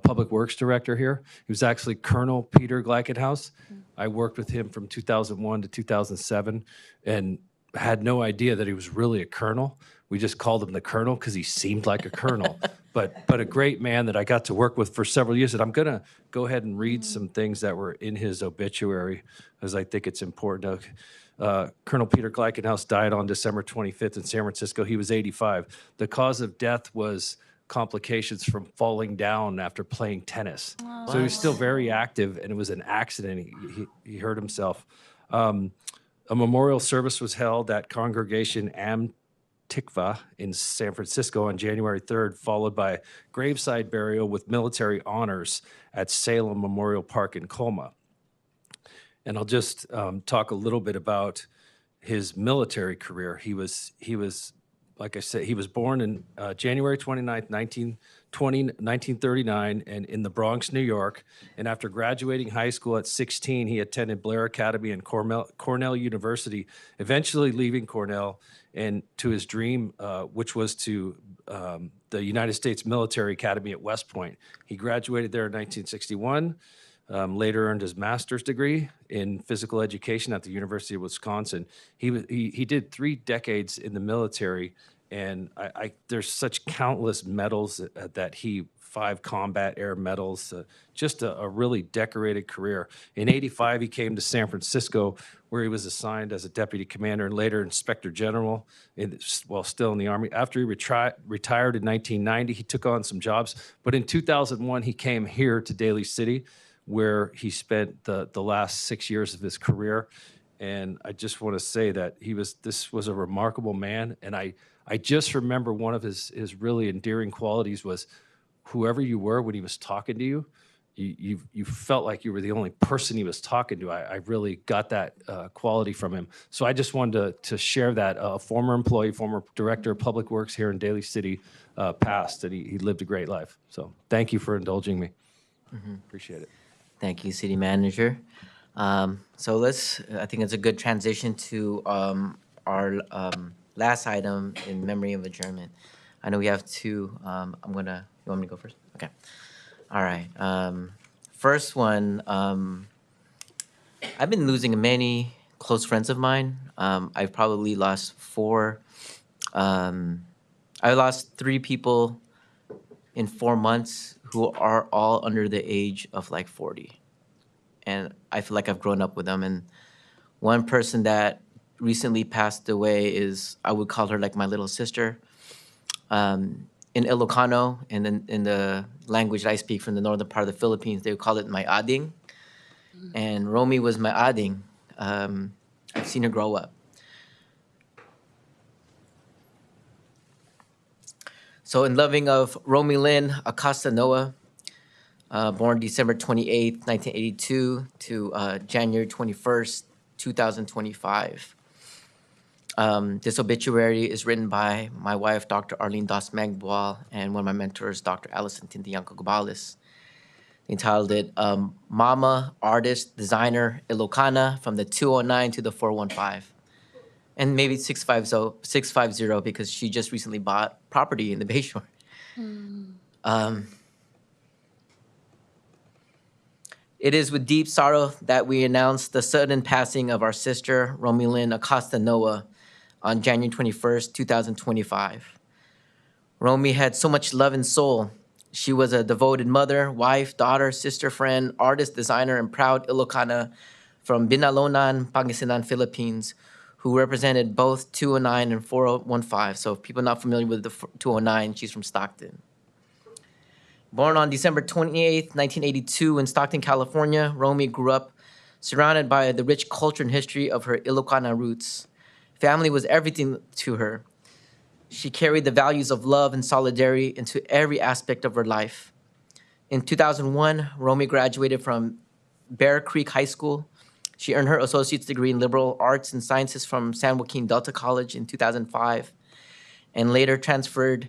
public works director here. He was actually Colonel Peter Gleichenhaus. I worked with him from 2001 to 2007 and had no idea that he was really a colonel. We just called him the colonel because he seemed like a colonel, but a great man that I got to work with for several years. And I'm going to go ahead and read some things that were in his obituary, as I think it's important. Colonel Peter Gleichenhaus died on December 25th in San Francisco. He was 85. The cause of death was complications from falling down after playing tennis. So he was still very active, and it was an accident. He hurt himself. A memorial service was held at Congregation Am Tikva in San Francisco on January 3rd, followed by graveside burial with military honors at Salem Memorial Park in Colma. And I'll just talk a little bit about his military career. He was, like I said, he was born in January 29th, 1939, and in the Bronx, New York. And after graduating high school at 16, he attended Blair Academy and Cornell University, eventually leaving Cornell and to his dream, which was to the United States Military Academy at West Point. He graduated there in 1961. Later earned his master's degree in physical education at the University of Wisconsin. He did 3 decades in the military, and there's such countless medals that 5 combat air medals, just a really decorated career. In '85, he came to San Francisco, where he was assigned as a deputy commander and later inspector general while still in the Army. After he retired in 1990, he took on some jobs, but in 2001, he came here to Daly City, where he spent the last 6 years of his career. And I just want to say that this was a remarkable man. And I just remember one of his really endearing qualities was whoever you were when he was talking to you, you felt like you were the only person he was talking to. I really got that quality from him. So I just wanted to share that. A former employee, former director of public works here in Daly City passed, and he lived a great life. So thank you for indulging me. Appreciate it. Thank you, City Manager. So I think it's a good transition to our last item in memory of adjournment. I know we have 2. You want me to go first? Okay. All right. First one, I've been losing many close friends of mine. I've probably lost 4. I lost 3 people in 4 months who are all under the age of like 40. And I feel like I've grown up with them. And one person that recently passed away I would call her like my little sister. In Ilocano, and in the language that I speak from the northern part of the Philippines, they would call it my ading. And Romy was my ading. I've seen her grow up. So in loving of Romy Lynn Acosta Noah, born December 28th, 1982 to January 21st, 2025. This obituary is written by my wife, Dr. Arlene Das Magbual, and one of my mentors, Dr. Alison Tintianco Gabales. They entitled it Mama, Artist, Designer, Ilocana, from the 209 to the 415. And maybe 650 because she just recently bought property in the Bayshore. It is with deep sorrow that we announce the sudden passing of our sister, Romy Lynn Acosta Noah, on January 21st, 2025. Romy had so much love and soul. She was a devoted mother, wife, daughter, sister, friend, artist, designer, and proud Ilocana from Binalonan, Pangasinan, Philippines, who represented both 209 and 415. So if people are not familiar with the 209, she's from Stockton. Born on December 28th, 1982 in Stockton, California, Romy grew up surrounded by the rich culture and history of her Ilocana roots. Family was everything to her. She carried the values of love and solidarity into every aspect of her life. In 2001, Romy graduated from Bear Creek High School. She earned her associate's degree in liberal arts and sciences from San Joaquin Delta College in 2005, and later transferred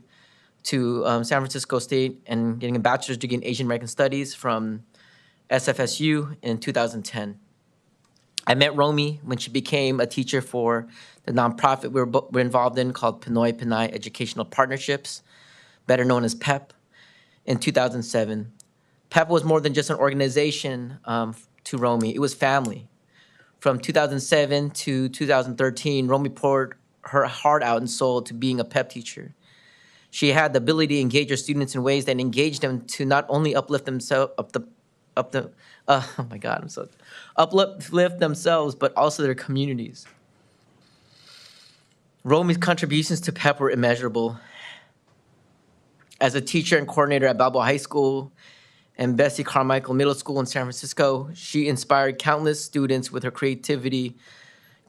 to San Francisco State and getting a bachelor's degree in Asian American Studies from SFSU in 2010. I met Romy when she became a teacher for the nonprofit we're involved in called Pinoy Pinay Educational Partnerships, better known as PEP, in 2007. PEP was more than just an organization to Romy, it was family. From 2007 to 2013, Romy poured her heart out and soul to being a PEP teacher. She had the ability to engage her students in ways that engaged them to not only uplift themselves, uplift themselves, but also their communities. Romy's contributions to PEP were immeasurable. As a teacher and coordinator at Balboa High School and Bessie Carmichael Middle School in San Francisco, she inspired countless students with her creativity,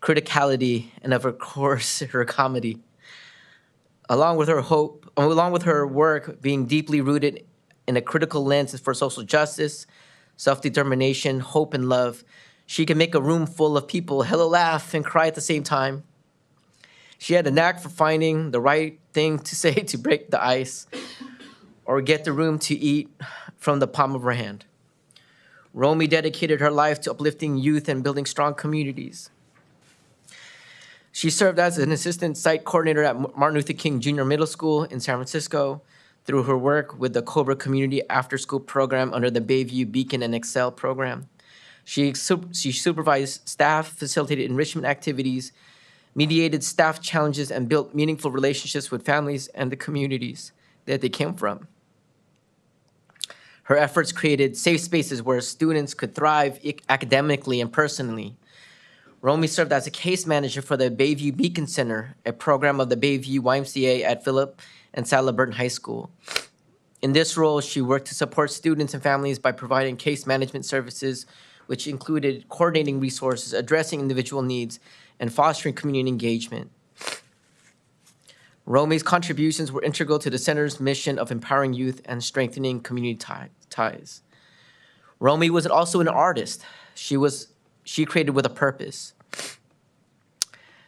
criticality, and of course, her comedy. Along with her work being deeply rooted in a critical lens for social justice, self-determination, hope, and love, she can make a room full of people hella laugh and cry at the same time. She had a knack for finding the right thing to say to break the ice or get the room to eat from the palm of her hand. Romy dedicated her life to uplifting youth and building strong communities. She served as an assistant site coordinator at Martin Luther King Jr. Middle School in San Francisco through her work with the Cobra Community After School Program under the Bayview Beacon and Excel program. She supervised staff, facilitated enrichment activities, mediated staff challenges, and built meaningful relationships with families and the communities that they came from. Her efforts created safe spaces where students could thrive academically and personally. Romy served as a case manager for the Bayview Beacon Center, a program of the Bayview YMCA at Philip and Sadler Burton High School. In this role, she worked to support students and families by providing case management services, which included coordinating resources, addressing individual needs, and fostering community engagement. Romy's contributions were integral to the center's mission of empowering youth and strengthening community ties. Romy was also an artist. She created with a purpose.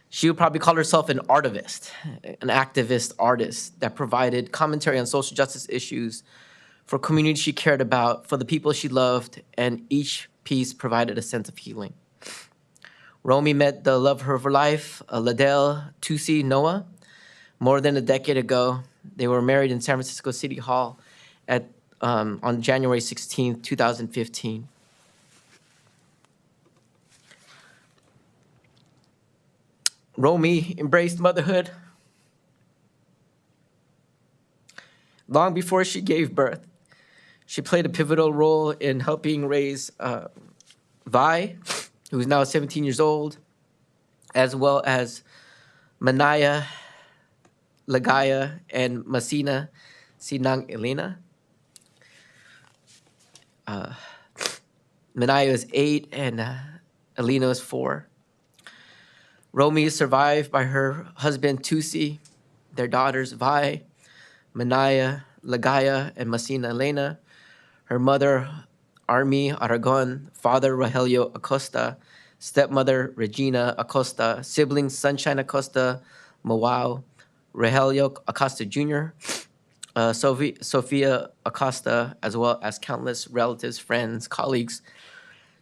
She would probably call herself an artivist, an activist artist that provided commentary on social justice issues for communities she cared about, for the people she loved, and each piece provided a sense of healing. Romy met the love of her life, Ladell Tusi Noah, more than a decade ago. They were married in San Francisco City Hall on January 16, 2015. Romy embraced motherhood long before she gave birth. She played a pivotal role in helping raise Vi, who is now 17 years old, as well as Manaya, Lagaya, and Masina Sinang Elena. Manaya is 8 and Elena is 4. Romy is survived by her husband, Tusi, their daughters, Vi, Manaya, Lagaya, and Masina Elena, her mother, Armi Aragon, father, Rogelio Acosta, stepmother, Regina Acosta, siblings, Sunshine Acosta, Mawao, Rogelio Acosta Jr., Sophia Acosta, as well as countless relatives, friends, colleagues,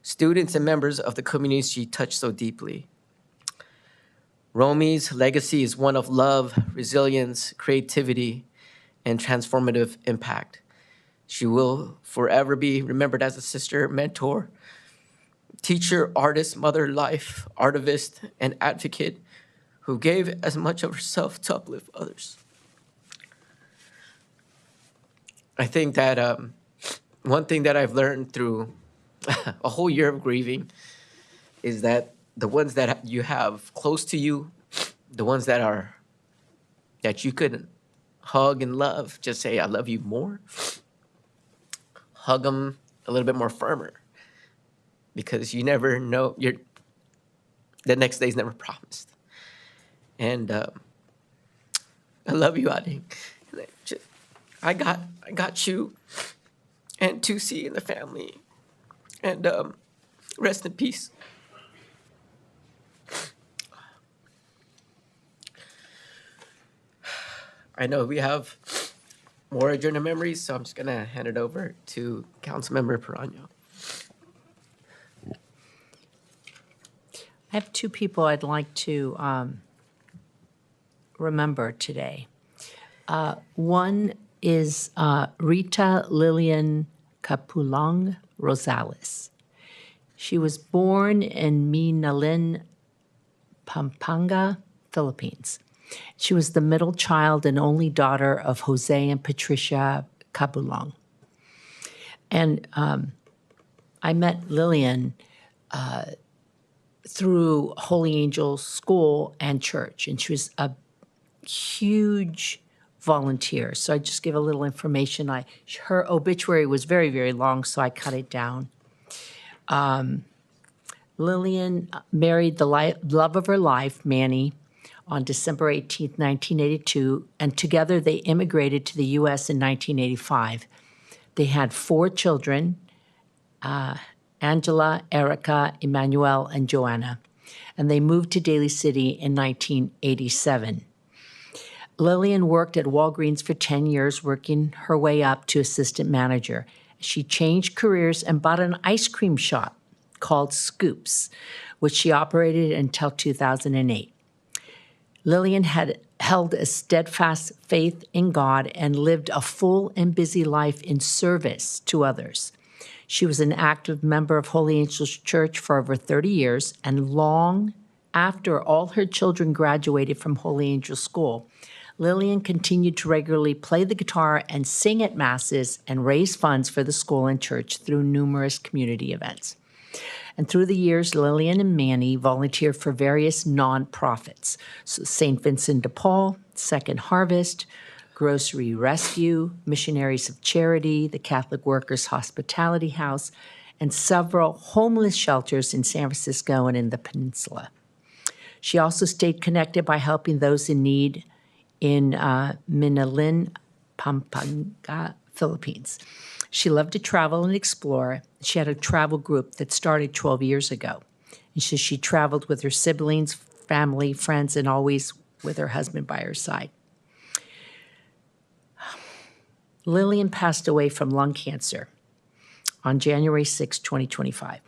students, and members of the communities she touched so deeply. Romy's legacy is one of love, resilience, creativity, and transformative impact. She will forever be remembered as a sister, mentor, teacher, artist, mother, life, artivist, and advocate who gave as much of herself to uplift others. I think that one thing that I've learned through a whole year of grieving is that the ones that you have close to you, the ones that you could hug and love, just say, I love you more. Hug them a little bit more firmer, because you never know, the next day's never promised. And I love you, Adi. I got you and Tusi and the family. And rest in peace. I know we have more journal memories, so I'm just gonna hand it over to Councilmember Perano. I have 2 people I'd like to remember today. One is Rita Lillian Capulang Rosales. She was born in Minalin, Pampanga, Philippines. She was the middle child and only daughter of Jose and Patricia Capulang. And I met Lillian through Holy Angels School and church, and she was a huge volunteer. So I just give a little information. Her obituary was very, very long, so I cut it down. Lillian married the love of her life, Manny, on December 18, 1982, and together they immigrated to the U.S. in 1985. They had 4 children, Angela, Erica, Emmanuel, and Joanna, and they moved to Daly City in 1987. Lillian worked at Walgreens for 10 years, working her way up to assistant manager. She changed careers and bought an ice cream shop called Scoops, which she operated until 2008. Lillian had held a steadfast faith in God and lived a full and busy life in service to others. She was an active member of Holy Angels Church for over 30 years, and long after all her children graduated from Holy Angel School, Lillian continued to regularly play the guitar and sing at masses and raise funds for the school and church through numerous community events. And through the years, Lillian and Manny volunteered for various nonprofits, so St. Vincent de Paul, Second Harvest, Grocery Rescue, Missionaries of Charity, the Catholic Workers Hospitality House, and several homeless shelters in San Francisco and in the peninsula. She also stayed connected by helping those in need in Manilin, Pampanga, Philippines. She loved to travel and explore. She had a travel group that started 12 years ago. And she traveled with her siblings, family, friends, and always with her husband by her side. Lillian passed away from lung cancer on January 6, 2025.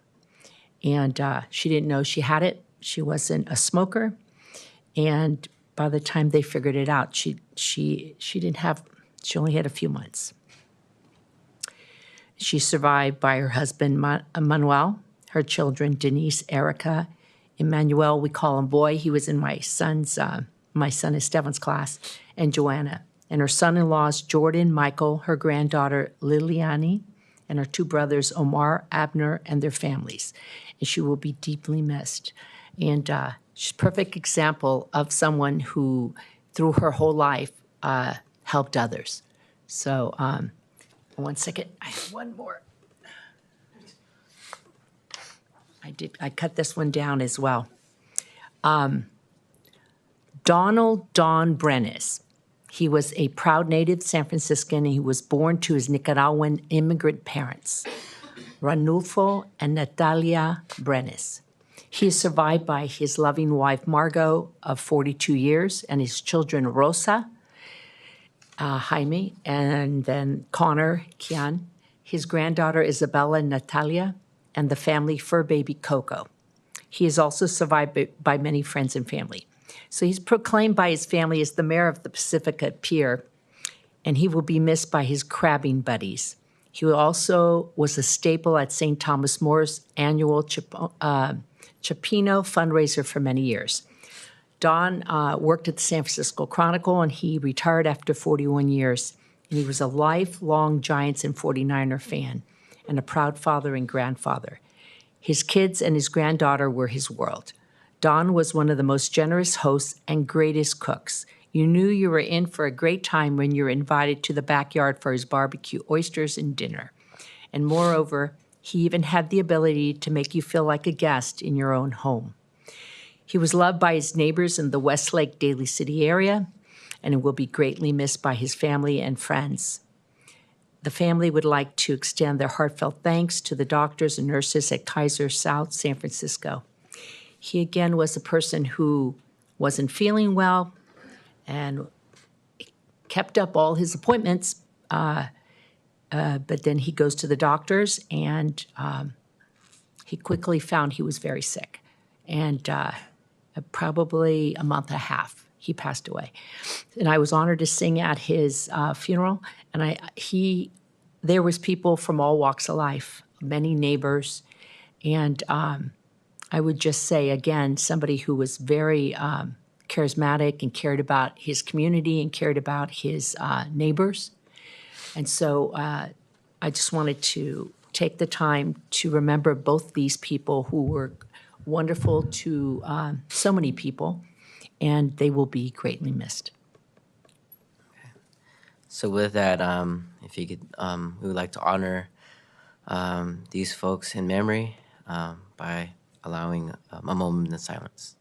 And she didn't know she had it. She wasn't a smoker. And by the time they figured it out, she only had a few months. She's survived by her husband, Manuel, her children, Denise, Erica, Emmanuel, we call him Boy. He was in my son Esteban's class, and Joanna. And her son-in-laws, Jordan, Michael, her granddaughter, Liliani, and her 2 brothers, Omar, Abner, and their families. And she will be deeply missed. And she's a perfect example of someone who, through her whole life, helped others. So, one second, I have one more. I cut this one down as well. Donald Don Brenes. He was a proud native San Franciscan, and he was born to his Nicaraguan immigrant parents, Ranulfo and Natalia Brenes. He is survived by his loving wife, Margot, of 42 years, and his children, Rosa, Jaime, and then Connor, Kian, his granddaughter, Isabella Natalia, and the family fur baby, Coco. He is also survived by many friends and family. So he's proclaimed by his family as the mayor of the Pacifica Pier, and he will be missed by his crabbing buddies. He also was a staple at St. Thomas More's annual Chapino fundraiser for many years. Don worked at the San Francisco Chronicle, and he retired after 41 years. And he was a lifelong Giants and 49er fan and a proud father and grandfather. His kids and his granddaughter were his world. Don was one of the most generous hosts and greatest cooks. You knew you were in for a great time when you were invited to the backyard for his barbecue oysters and dinner. And moreover, he even had the ability to make you feel like a guest in your own home. He was loved by his neighbors in the Westlake Daly City area, and will be greatly missed by his family and friends. The family would like to extend their heartfelt thanks to the doctors and nurses at Kaiser South San Francisco. He again was a person who wasn't feeling well and kept up all his appointments, but then he goes to the doctors, and he quickly found he was very sick. And probably a month and a half, he passed away. And I was honored to sing at his funeral, and there was people from all walks of life, many neighbors, and I would just say, again, somebody who was very charismatic and cared about his community and cared about his neighbors. And so I just wanted to take the time to remember both these people who were wonderful to so many people, and they will be greatly missed. So with that, if you could, we would like to honor these folks in memory by allowing a moment of silence.